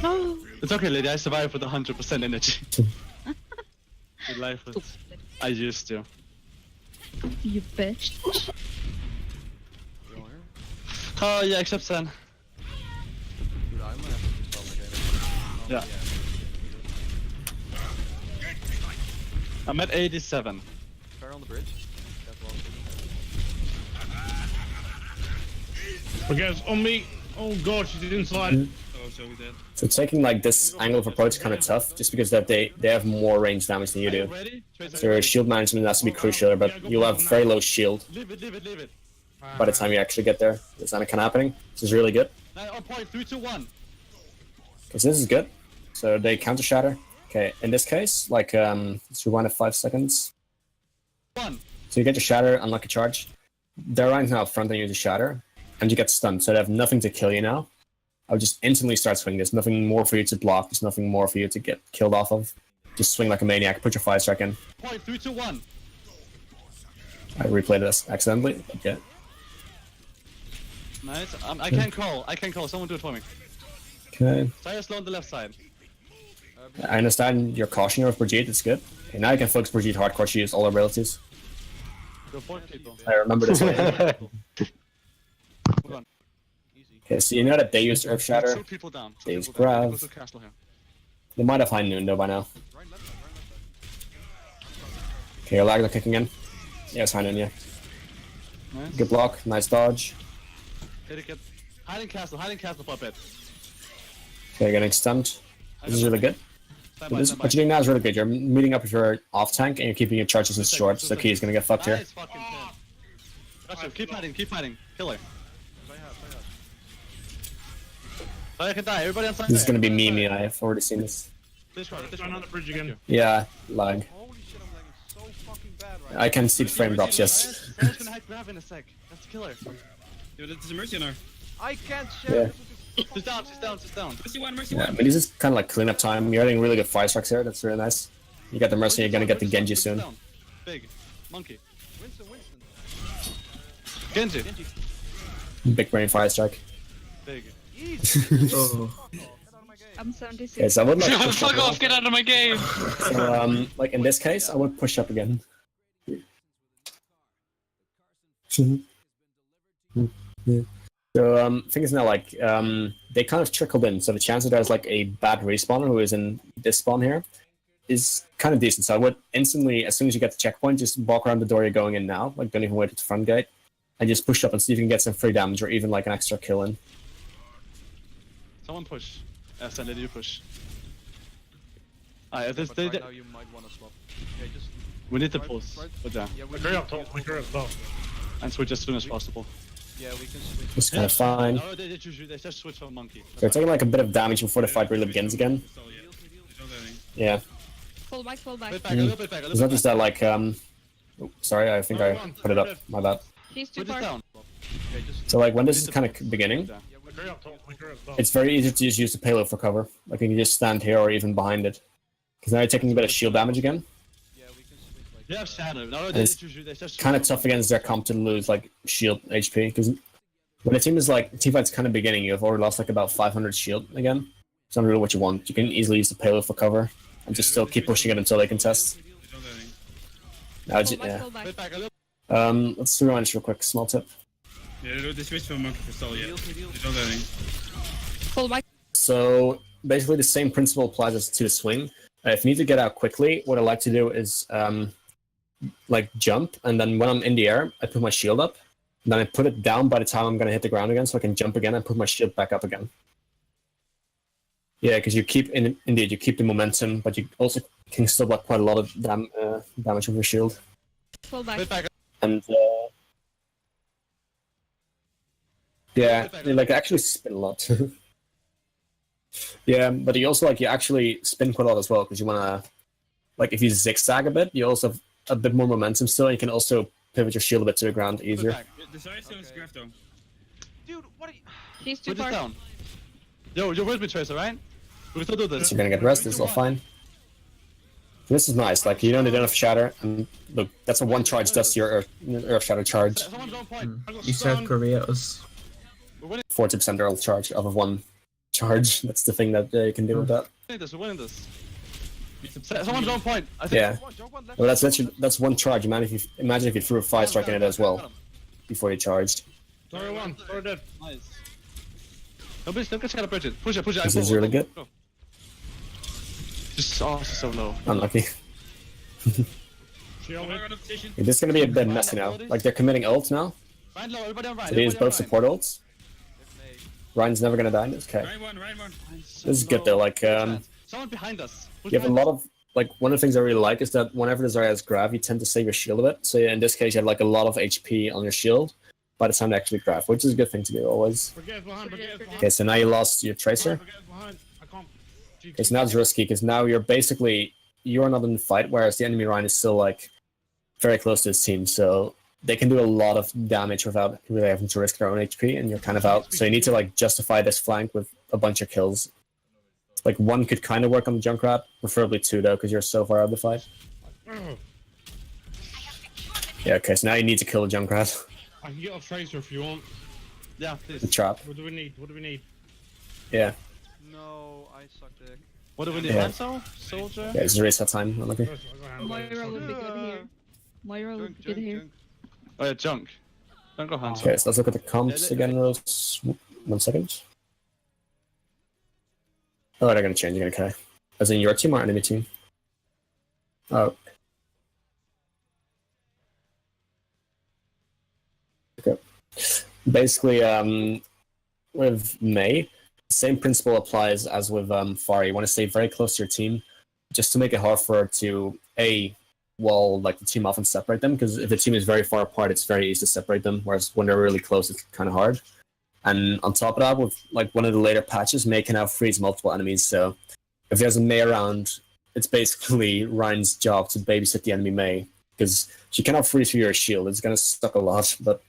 No. It's okay, lady. I survived with 100% energy. Good life. I used to. You bitch. You want her? Oh yeah, except Sen. Dude, I might have to install the game. Yeah. I'm at 87. Fair on the bridge. That's well. Forget on me. Oh god, she's inside. Oh, so we dead. So taking like this angle of approach is kind of tough, just because that they have more range damage than you do. Ready? So your shield management has to be crucial, but you'll have very low shield Leave it, leave it, leave it. by the time you actually get there. It's not kind of happening. This is really good. Now on point, 3, 2, 1. Because this is good. So they counter shatter. Okay, in this case, like let's rewind it 5 seconds. 1. So you get your shatter, unlock a charge. They're right now up front and you use a shatter, and you get stunned. So they have nothing to kill you now. I would just instantly start swinging. There's nothing more for you to block. There's nothing more for you to get killed off of. Just swing like a maniac. Put your fire strike in. Point, 3, 2, 1. I replayed this accidentally. Okay. Nice. I can call. I can call. Someone do it for me. Okay. Fire slow on the left side. I understand your caution of Brigitte. It's good. Okay, now you can focus Brigitte hardcore. She used all her abilities. Go 4 people. I remember this. Move on. Okay, so you know that they used Earth Shatter. Shoot people down. Shoot They use people down. Grav. Go to castle here. They might have High Noon though by now. Right left side, Okay, your lags are kicking in. Yeah, it's High Noon, yeah. Nice. Good block. Nice dodge. Hit it, get. Hiding castle for a bit. Okay, getting stunned. This is really good. Stand by, This, stand by. what you're doing now is really good. You're meeting up with your off tank and you're keeping your charges in short, so Key's gonna get fucked here. Nice fucking pin. Gotcha. Keep fighting. Kill her. Fire can die. Everybody on side. This is gonna be me. I've already seen this. This one. Going on the bridge again. Yeah, lag. Holy shit, I'm lagging so fucking bad right I can see the frame drops, yes. Someone's gonna hack Grav in a sec. Let's kill her. Yo, there's a mercy on her. now. I can't Yeah. share. She's down. Mercy one, mercy Yeah, one. but this is kind of like cleanup time. You're getting really good fire strikes here. That's really nice. You got the Mercy, you're gonna get the Genji soon. Big. Monkey. Winston. Genji. Big brain fire strike. Big. Oh. Get out of my game. I'm 76. Okay, so I would like to push Fuck up off, get out of my game! So, like in this case, I would push up again. So, thing is now, like, they kind of trickled in, so the chance that there's, like, a bad respawner who is in this spawn here is kind of decent. So I would instantly, as soon as you get the checkpoint, just walk around the door you're going in now, like, don't even wait at the front gate, and just push up and see if you can get some free damage or even, like, an extra kill in. Someone push. Send it, you push. But This, right now you might want to swap. Okay, just we need to right- pulse. right- But yeah. yeah, we Agree up top, agree up top. And switch as soon as possible. Yeah, we can switch. It's kind of fine. No, they just switch from monkey. They're taking, like, a bit of damage before the fight really begins again. That's all, yeah. There's no landing. Yeah. Fall back, fall back. Bit back, a little bit back, a It's little not bit just back. that, like, oh, sorry, I think I put it up. My bad. He's too Put this far. down. Okay, just So, like, when this is kind of beginning, Yeah. Agree up top, agree up top. it's very easy to just use the payload for cover. Like, you can just stand here or even behind it. Because now you're taking a bit of shield damage again. yeah, we can switch like. You have shadow. No, It's they just Kind of tough against their comp to lose, like, shield HP. Because when a team is, like, teamfight's kind of beginning, you've already lost, like, about 500 shield again. It's not really what you want. You can easily use the payload for cover and just still keep pushing it until they can test. There's no landing. Now, Fall just, back, yeah. fall back. Bit back, a little. Let's rewind this real quick. Small tip. Yeah, they switched from monkey for stall, yeah. Heals. There's no landing. Fall back. So basically the same principle applies as to the swing. If you need to get out quickly, what I like to do is like jump, and then when I'm in the air, I put my shield up, Then I put it down by the time I'm going to hit the ground again, so I can jump again and put my shield back up again. Yeah, because you keep indeed you keep the momentum, but you also can still block quite a lot of damage with your shield. Pull back. And yeah, you like actually spin a lot. Yeah, but you also you actually spin quite a lot as well because you want to if you zigzag a bit, you also have a bit more momentum still. And you can also pivot your shield a bit to the ground easier. The side still is graph though. Dude, what are you... He's too Put this far. down. Yo, you're with me, Tracer, right? We still do this. So you're gonna get rest. This is all fine. This is nice. You don't need enough shatter, and look, that's a one charge. That's your earth shatter charge. Someone's on point. I got You South stunned. Korea's. 40% earth charge off of one charge. That's the thing that you can do with that. We're winning this. Someone's on point. I think. Yeah. Well, that's one charge. Imagine if you threw a 5-strike in it as well before you charged. Sorry, one. Sorry, dead. Nice. Don't get scared of Bridget. Push it. This is really good. Go. Just so low. Unlucky. She on me. This is gonna be a bit messy now. They're committing ults now. Ryan low, everybody on Ryan. So these both support ults. Ryan's never gonna die in this. Okay. Ryan one. This is good though. Someone behind us. You have a lot of one of the things I really like is that whenever the Zarya has grav, you tend to save your shield a bit. So in this case, you have a lot of HP on your shield by the time they actually grav, which is a good thing to do always. Forget behind. Okay, so now you lost your Tracer. I can't. Okay, so now it's risky because now you're not in the fight, whereas the enemy Ryan is still very close to his team, so they can do a lot of damage without really having to risk their own HP, and you're kind of out. So you need to justify this flank with a bunch of kills. One could kind of work on the Junkrat, preferably 2 though, because you're so far out of the fight. Yeah, okay, so now you need to kill the Junkrat. I can get off Tracer if you want. Yeah, The please. trap. What do we need? Yeah. No, I suck dick. What do we need? Yeah. Hanzo? Soldier? Yeah, it's a race that time. Unlucky. Moira will be good here. Moira will be good here. Oh yeah, junk. Don't go Hanzo. Okay, so let's look at the comps again. 1 second. Oh, they're gonna change again, okay. As in your team or enemy team? Oh. Okay. Basically, with Mei, the same principle applies as with Pharah. You want to stay very close to your team, just to make it hard for her to, wall the team off and separate them, because if the team is very far apart, it's very easy to separate them, whereas when they're really close, it's kind of hard. And on top of that, with one of the later patches, Mei can now freeze multiple enemies. So if there's a Mei around, it's basically Ryan's job to babysit the enemy Mei, because she cannot freeze through your shield. It's gonna suck a lot. But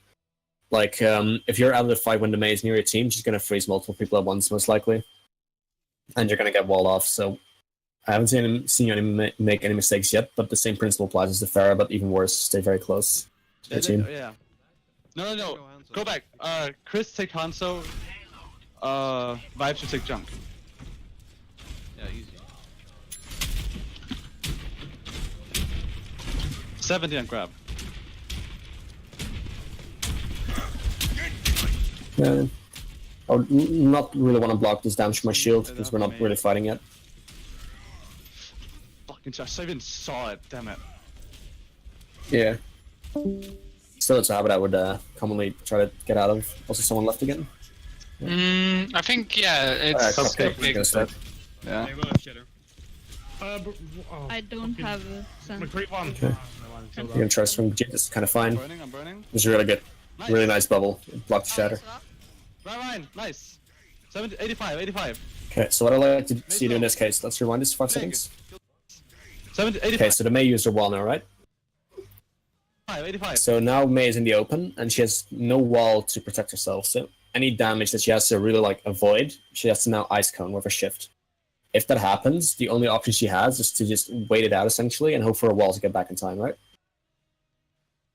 if you're out of the fight when the Mei is near your team, she's gonna freeze multiple people at once, most likely, and you're gonna get walled off. So I haven't seen you make any mistakes yet, but the same principle applies as the Pharah, but even worse, stay very close to your team. Yeah. No. Go back. Chris take Hanzo. Vibe should take junk. Yeah, easy. 70 on grab. Yeah. I would not really want to block this damage from my shield, because we're not really fighting yet. Fucking Josh, I even saw it, damn it. Yeah. Still, it's a habit I would commonly try to get out of. Also, someone left again. I think it's Okay, big. gonna start. Yeah. They will have shadow. I don't have a sense. McCree one. Okay. You can trust from Jit, it's kind of fine. I'm burning. It's really good. Really nice bubble. It blocked the shatter. Ryan, nice. 70, 85. Okay, so what I'd like to see you do in this case, let's rewind this for 5 seconds. 70, 85. Okay, so the Mei used her wall now, right? 85. So now Mei is in the open, and she has no wall to protect herself. So any damage that she has to really avoid, she has to now Ice Cone with her shift. If that happens, the only option she has is to just wait it out essentially and hope for a wall to get back in time, right?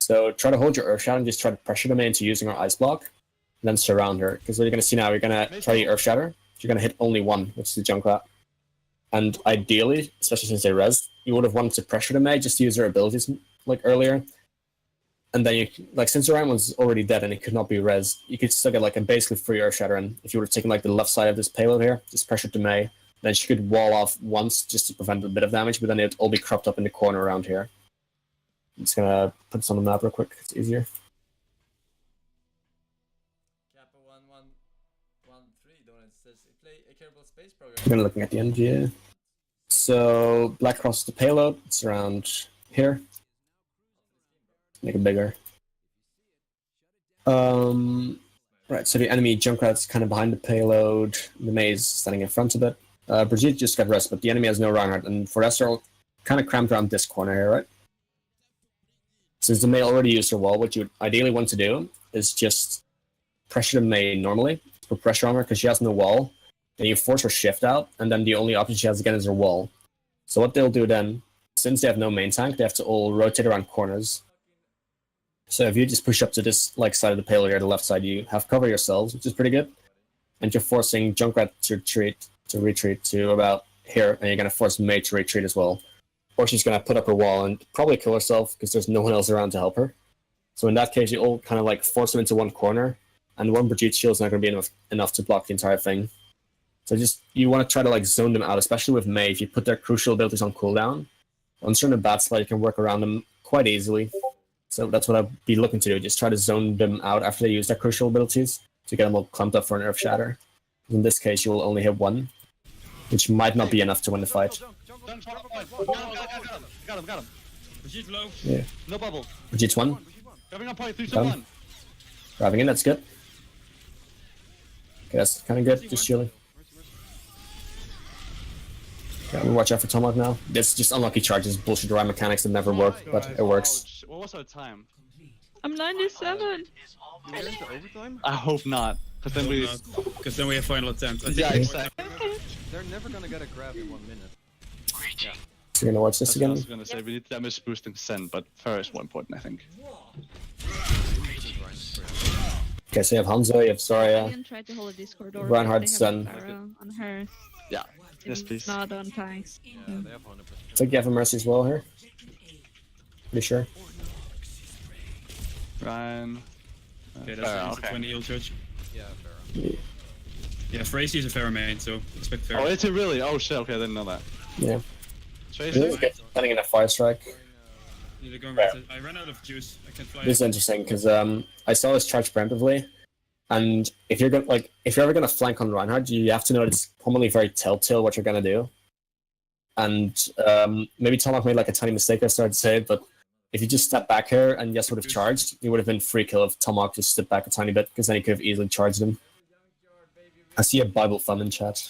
So try to hold your Earth Shatter and just try to pressure the Mei into using her Ice Block, and then surround her. Because what you're going to see now, you're going to try the Earth Shatter. You're going to hit only one, which is the Junkrat. And ideally, especially since they rezzed, you would have wanted to pressure the Mei just to use her abilities earlier. And then you, since Ryan was already dead and it could not be rezzed, you could still get a basically free Earth Shatter. And if you would have taken the left side of this payload here, just pressure the Mei, then she could wall off once just to prevent a bit of damage, but then it'd all be cropped up in the corner around here. I'm just gonna put this on the map real quick, it's easier. I'm gonna looking at the end here. So black crosses the payload. It's around here. Make it bigger. Right. So the enemy Junkrat's kind of behind the payload. The Mei's standing in front of it. Brigitte just got rest, but the enemy has no Reinhardt, and for us, they're all kind of cramped around this corner here, right? Since the Mei already used her wall, what you would ideally want to do is just pressure the Mei normally, put pressure on her because she has no wall. Then you force her shift out, and then the only option she has again is her wall. So what they'll do then, since they have no main tank, they have to all rotate around corners. So if you just push up to this like side of the payload here, the left side, you have cover yourselves, which is pretty good. And you're forcing Junkrat to retreat to about here, and you're going to force Mei to retreat as well. Or she's going to put up her wall and probably kill herself because there's no one else around to help her. So in that case, you all kind of like force them into one corner, and one Brigitte shield is not going to be enough to block the entire thing. So just, you want to try to like zone them out, especially with Mei. If you put their crucial abilities on cooldown, once you're in a bad spot, you can work around them quite easily. So that's what I'd be looking to do, just try to zone them out after they use their crucial abilities to get them all clumped up for an Earth Shatter. In this case, you will only hit one, which might not be enough to win the fight. Got him. Brigitte low. Yeah. No bubble. Brigitte's one. Coming on point, 3, 2, Done. 1. Driving in, that's good. Okay, that's kind of good, just chilling. Yeah, I'm gonna watch out for Tomahawk now. This just unlucky charges, bullshit dry mechanics that never work, but it works. Ouch. What was our time? I'm 97. I hope not. Because then we... Because then we have final attempt. I think Yeah, exactly. They're never gonna get a grab in 1 minute. So you're gonna watch this That's what I again? was gonna say, we need damage boosting Sen, but Pharah is more important, I think. Okay, so you have Hanzo, you have Zarya. Ian tried to hold a Discord or Reinhardt's they have done. Pharah on her. Yeah. Yes, please. Not on tanks. Yeah, they have 100%. I think you have a Mercy as well here. Pretty sure. Ryan... Okay, that's Pharah, a 20 heal charge. Yeah, fair. Yeah, Phrasey is a Pharah main, so expect Pharah. Oh, is it really? Oh shit, okay, I didn't know that. Yeah. Tracer? This is getting in a fire strike. Need to go right. I ran out of juice. I can't fly. This is interesting because I saw this charge preemptively, and if you're ever gonna flank on Reinhardt, you have to know it's commonly very telltale what you're gonna do. And maybe Tomahawk made like a tiny mistake. I started to say it, but if you just step back here and just would have charged, it would have been free kill if Tomahawk just stepped back a tiny bit, because then he could have easily charged him. I see a Bible thumb in chat.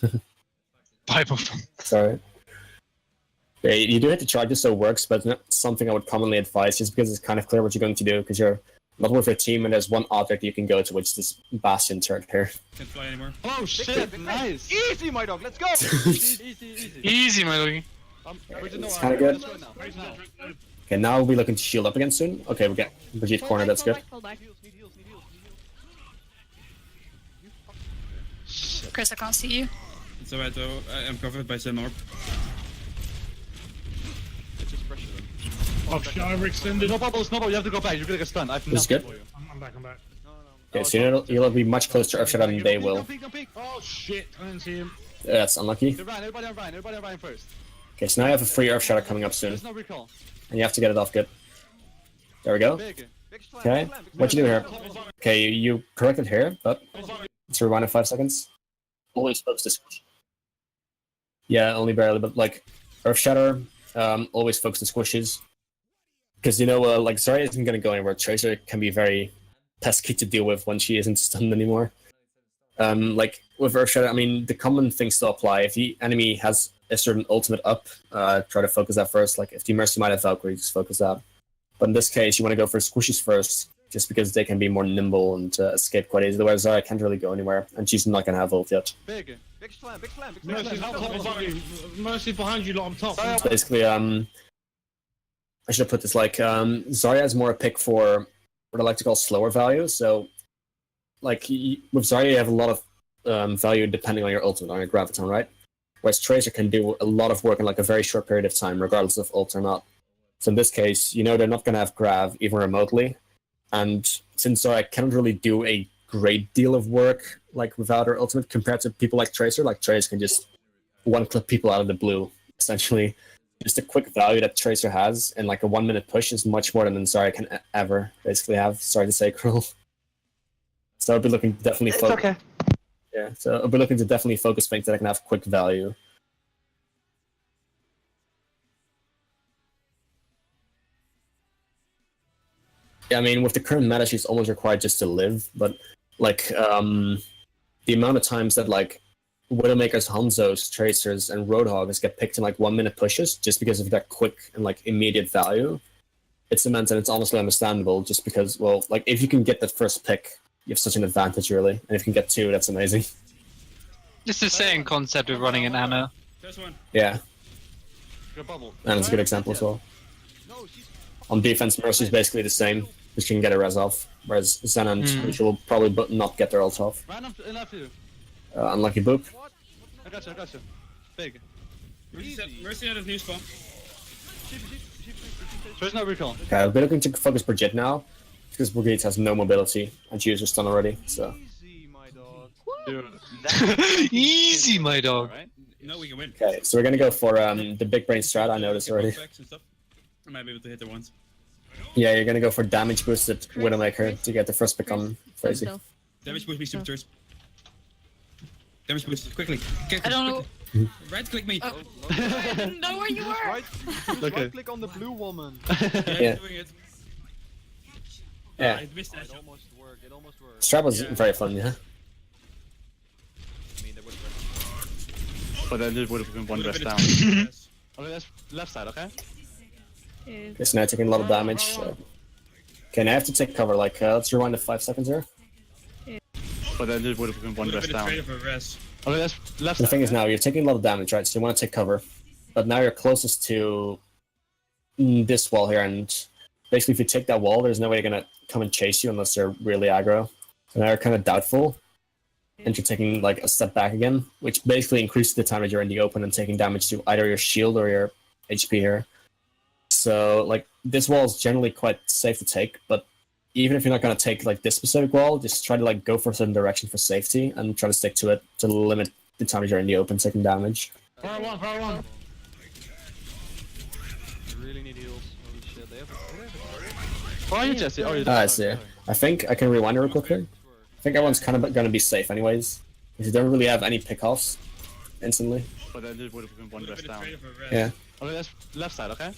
Bible. Sorry. Yeah, you do hit the charges, so it works, but it's not something I would commonly advise, just because it's kind of clear what you're going to do, because you're not with your team, and there's one object you can go to, which is this Bastion turret here. Can't fly anymore. Oh shit, nice! Easy, my dog, let's go! Easy. Easy, my lord. It's kind of good. Okay, now we'll be looking to shield up again soon. Okay, we get Brigitte corner, that's good. Fall back. Chris, I can't see you. It's alright though. I am covered by Sen Orb. Just pressure them. Oh, shit, overextended. No bubbles, you have to go back, you're gonna get stunned. I've This is nothing good. for you. I'm back, I'm back. Okay, so you'll be much closer to Earthshatter than they will. Don't peek. Oh, shit, I didn't see him. That's unlucky. Everybody on Ryan first. Okay, so now you have a free Earthshatter coming up soon, There's no recall. and you have to get it off good. There we go. Big. Okay, what you do here? Okay, you corrected here, but let's rewind in 5 seconds. Always focus to squish. Yeah, only barely, but like Earthshatter, always focus to squishes. Because you know, like Zarya isn't gonna go anywhere. Tracer can be very pesky to deal with when she isn't stunned anymore. Like with Earthshatter, I mean, the common things still apply. If the enemy has a certain ultimate up, try to focus that first. Like if the Mercy might have Valkyrie, just focus that. But in this case, you want to go for squishes first, just because they can be more nimble and escape quite easily. Whereas Zarya can't really go anywhere, and she's not gonna have ult yet. Big. Big slam. Mercy behind you, lot on top. So basically, I should have put this like Zarya is more a pick for what I like to call slower value. So, like with Zarya, you have a lot of value depending on your ultimate, on your graviton, right? Whereas Tracer can do a lot of work in like a very short period of time, regardless of ult or not. So in this case, you know they're not going to have grav even remotely, and since Zarya cannot really do a great deal of work like without her ultimate compared to people like Tracer can just one-clip people out of the blue, essentially. Just a quick value that Tracer has in like a 1 minute push is much more than Zarya can ever basically have. Sorry to say, Krill. So I'd be looking definitely It's okay. Yeah, so I'll be looking to definitely focus things that I can have quick value. Yeah, I mean, with the current meta, she's almost required just to live, but like the amount of times that like Widowmakers, Hanzos, Tracers, and Roadhoggers get picked in like 1 minute pushes just because of that quick and like immediate value, it's immense, and it's honestly understandable just because, well, like if you can get that first pick, you have such an advantage really, and if you can get 2, that's amazing. It's the same concept of running an Anna. There's one. Yeah, Good bubble. and it's a good example as well. On defense, Mercy's basically the same, just can get a res off, whereas Zen and Rachel will probably not get their ult off. Ran up in left you. Unlucky boop. I got you. Big. Mercy out of new spawn. There's no recall. Okay, I'll be looking to focus Brigitte now, because Brigitte has no mobility, and she was stun already, so... Easy, my dog. Dude. Easy, my dog. Right? No, we can win. Okay, so we're gonna go for the big brain strat, I noticed already. Backs and stuff. I might be able to hit her once. Yeah, you're gonna go for damage boosted Widowmaker to get the first pick on Crazy. Stealth. Damage boost me, supertures. Damage boost, quickly. I don't know. Right click me. I didn't know where you were. Right, Okay. right click on the blue woman. Yeah. Doing it. Yeah, I missed that. It almost worked. It almost worked. strat was very fun, yeah. I mean, there was. But then it would have been one Would've rest been a down. yes. Okay, that's left side, okay? Okay, so now taking a lot of damage. So. Okay, now I have to take cover, like, let's rewind to 5 seconds here. But then it would have been one Would've rest been a down. trade of a rest. Okay, that's left The side. thing is now, you're taking a lot of damage, right? So you want to take cover. But now you're closest to this wall here, and basically if you take that wall, there's no way you're gonna come and chase you unless they're really aggro. So now you're kind of doubtful, and you're taking like a step back again, which basically increases the time that you're in the open and taking damage to either your shield or your HP here. So like this wall is generally quite safe to take, but even if you're not going to take like this specific wall, just try to like go for a certain direction for safety and try to stick to it to limit the time you're in the open taking damage. Fire one. I really need heals. Holy shit, they have Why are you Jesse? Oh, you I see. I think I can rewind it real quickly. I think everyone's kind of going to be safe anyways, because you don't really have any pickoffs instantly. But then it would have been one Would've rest been a down. trade of a rest. Yeah. Okay, that's left side, okay?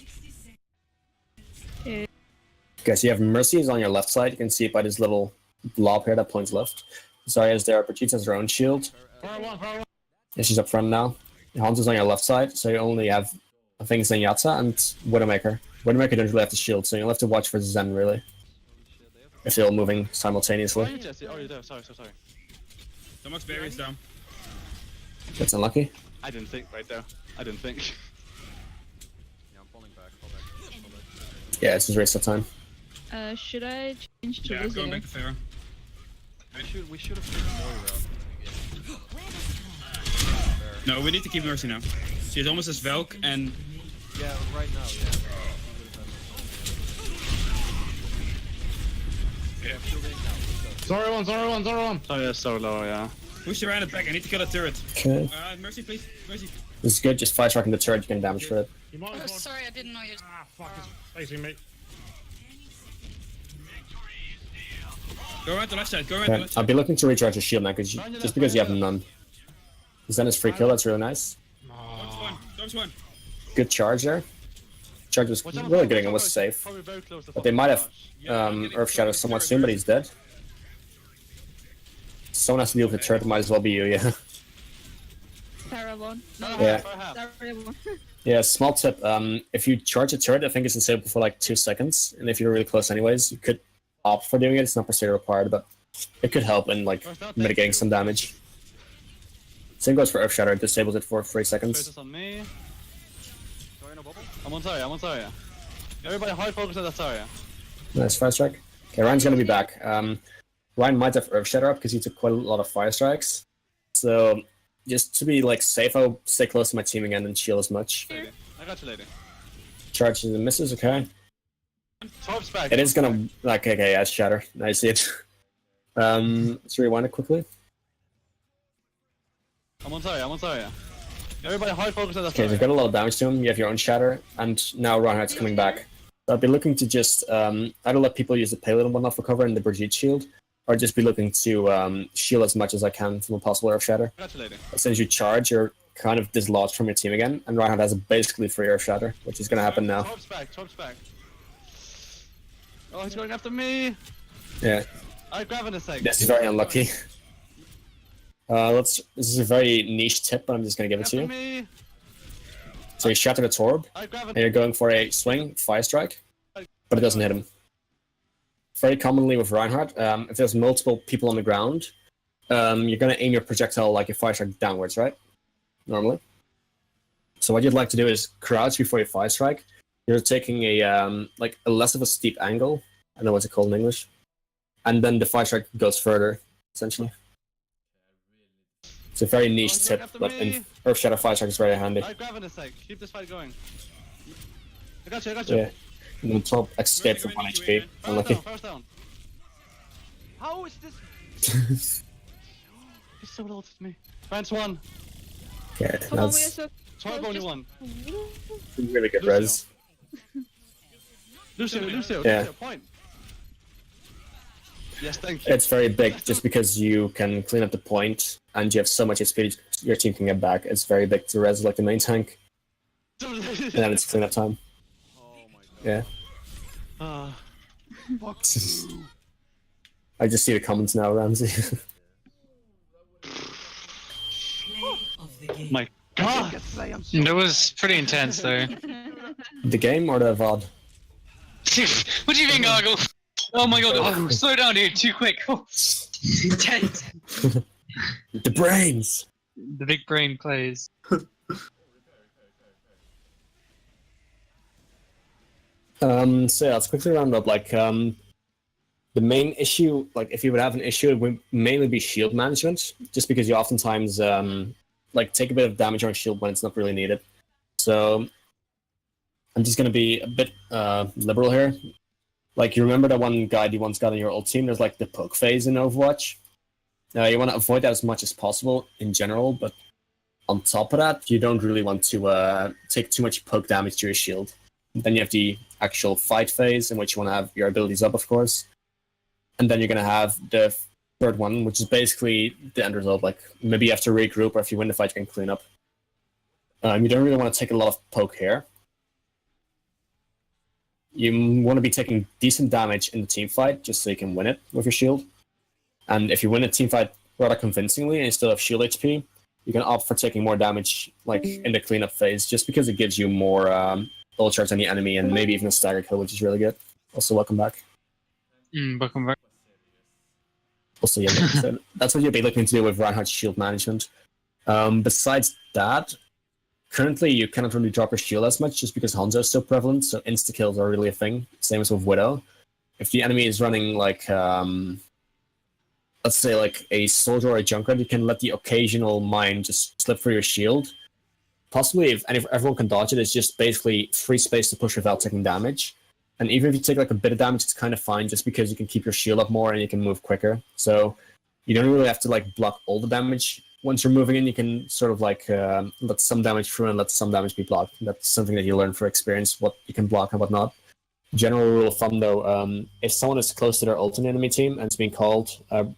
Okay, so you have Mercy's on your left side. You can see it by this little blob here that points left. Zarya's there, but she has her own shield. Fire one. Yeah, she's up front now. Hans is on your left side, so you only have, I think, Zenyatta and Widowmaker. Widowmaker doesn't really have the shield, so you'll have to watch for Zen, really. If they're all moving Why are simultaneously. you Jesse? Oh, you're there. Sorry. Someone's barriers down. That's unlucky. I didn't think right there. I didn't think. Yeah, I'm falling back. Fall back. Yeah, it's just waste of time. Should I change to Yeah, I'm going back Wizard? to Pharah. We should have played Moira. No, we need to keep Mercy now. She's almost as Velk, and Yeah, right now, yeah. Yeah, still getting down. Sorry one. Oh, yeah, so low, yeah. push her around the back. I need to kill a turret. Okay. Mercy, please. Mercy. This is good, just fire tracking the turret, you can damage for it. You might Oh, as well. sorry, I didn't know you. Ah, fuck, it's facing me. Go around the left side. Go around the Okay. left I'll side. be looking to recharge your shield now, just because you have none. Zen is free kill, that's really nice. Dodge one. Good charge there. Charge was really good and was safe. Probably very close to But they might have Earth Shadow somewhat soon, but he's dead. Someone has to deal with the turret, it might as well be you, yeah. Sarah one. No, Yeah. Sarah one. Yeah, small tip, if you charge a turret, I think it's disabled for like 2 seconds, and if you're really close anyways, you could opt for doing it, it's not per se required, but it could help in like mitigating some damage. Same goes for Earth Shatter, it disables it for 3 seconds. Focus on me. Sorry, no bubble? I'm on Zarya. Everybody hard focus on that Zarya. Nice fire strike. Okay, Ryan's gonna be back. Ryan might have Earth Shatter up because he took quite a lot of fire strikes. So just to be like safe, I'll stay close to my team again and shield as much. Lady. I got you, lady. Charges and misses, okay. Torp's back. It is gonna like okay, yeah, Shatter. I see it. Let's rewind it quickly. I'm on Zarya. Everybody hard focus on that Okay, so you've Zarya. got a lot of damage to him, you have your own Shatter, and now Reinhardt's coming back. So I'll be looking to just either let people use the payload and whatnot for cover and the Brigitte shield, or just be looking to shield as much as I can from a possible Earth Shatter. Congratulating. As soon as you charge, you're kind of dislodged from your team again, and Reinhardt has a basically free Earth Shatter, which is going to happen now. Torp's back. Oh, he's going after me! Yeah. Alright, grab in a sec. This is very unlucky. This is a very niche tip, but I'm just going to give it to you. Me. So you shatter the Torb, Alright, grab and you're going for a swing, Fire Strike, but it doesn't hit him. Very commonly with Reinhardt, if there's multiple people on the ground, you're going to aim your projectile like a Fire Strike downwards, right? Normally. So what you'd like to do is crouch before you Fire Strike. You're taking a like a less of a steep angle. I don't know what's it called in English. And then the Fire Strike goes further, essentially. It's a very niche tip, but in Earth Shatter Fire Strike is very handy. Alright, grab in a sec. Keep this fight going. I got you. Yeah. And then Torb escaped from 1 HP. Unlucky. First down. How is this? He's so low to me. France 1. Yeah, Come on, we are that's so 12 only 1. really good res. Lucio, Yeah. Lucio, point. Yes, thank you. It's very big just because you can clean up the point and you have so much HP your team can get back. It's very big to res like the main tank. And then it's cleanup time. Oh my god. Yeah. Fuck. I just see the comments now, Ramsey. My god. That was pretty intense, though. The game or the VOD? What do you think, Argyll? Oh my god, oh, slow down, dude, too quick. Intense. The brains! The big brain plays. So yeah, let's quickly round up. Like, the main issue, like, if you would have an issue, it would mainly be shield management, just because you oftentimes, like, take a bit of damage on shield when it's not really needed. So, I'm just gonna be a bit liberal here. Like, you remember that one guide you once got on your old team? There's, like, the poke phase in Overwatch. You want to avoid that as much as possible in general, but on top of that, you don't really want to take too much poke damage to your shield. Then you have the actual fight phase, in which you want to have your abilities up, of course. And then you're going to have the third one, which is basically the end result. Like, maybe you have to regroup, or if you win the fight, you can clean up. You don't really want to take a lot of poke here. You want to be taking decent damage in the team fight, just so you can win it with your shield. And if you win a team fight rather convincingly and you still have shield HP, you can opt for taking more damage, like, in the cleanup phase, just because it gives you more ult charge on the enemy, and maybe even a stagger kill, which is really good. Also, welcome back. Welcome back. Also, yeah, so that's what you'll be looking to do with Reinhardt's shield management. Besides that, currently you cannot really drop your shield as much just because Hanzo is so prevalent, so insta-kills are really a thing. Same as with Widow. If the enemy is running, like, let's say, like, a soldier or a Junkrat, you can let the occasional mine just slip through your shield. Possibly, if everyone can dodge it, it's just basically free space to push without taking damage. And even if you take, like, a bit of damage, it's kind of fine just because you can keep your shield up more and you can move quicker. So you don't really have to, like, block all the damage. Once you're moving in, you can sort of, like, let some damage through and let some damage be blocked. That's something that you learn for experience, what you can block and what not. General rule of thumb, though, if someone is close to their ult in the enemy team and it's being called,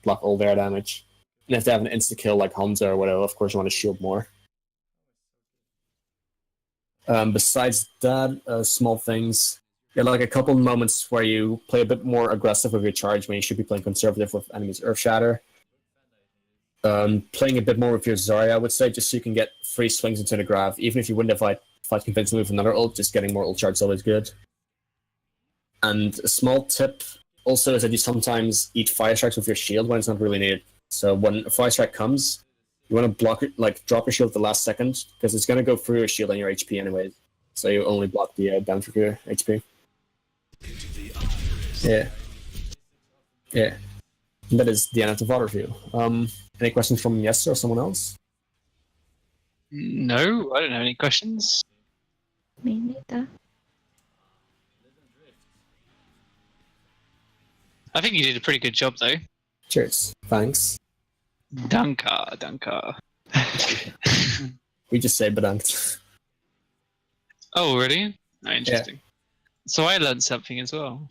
block all their damage. And if they have an insta-kill like Hanzo or whatever, of course you want to shield more. Besides that, small things. There are, like, a couple moments where you play a bit more aggressive with your charge when you should be playing conservative with enemies Earth Shatter. Playing a bit more with your Zarya, I would say, just so you can get free swings into the grab. Even if you win the fight convincingly with another ult, just getting more ult charge is always good. And a small tip also is that you sometimes eat fire strikes with your shield when it's not really needed. So when a fire strike comes, you want to block it, like, drop your shield at the last second, because it's going to go through your shield and your HP anyways. So you only block the damage of your HP. Yeah. Yeah. And that is the end of the VOD review. Any questions from Yes or someone else? No, I don't have any questions. Me neither. I think you did a pretty good job, though. Cheers. Thanks. Danka. We just say bedankt. Oh, really? Oh, interesting. So I learned something as well.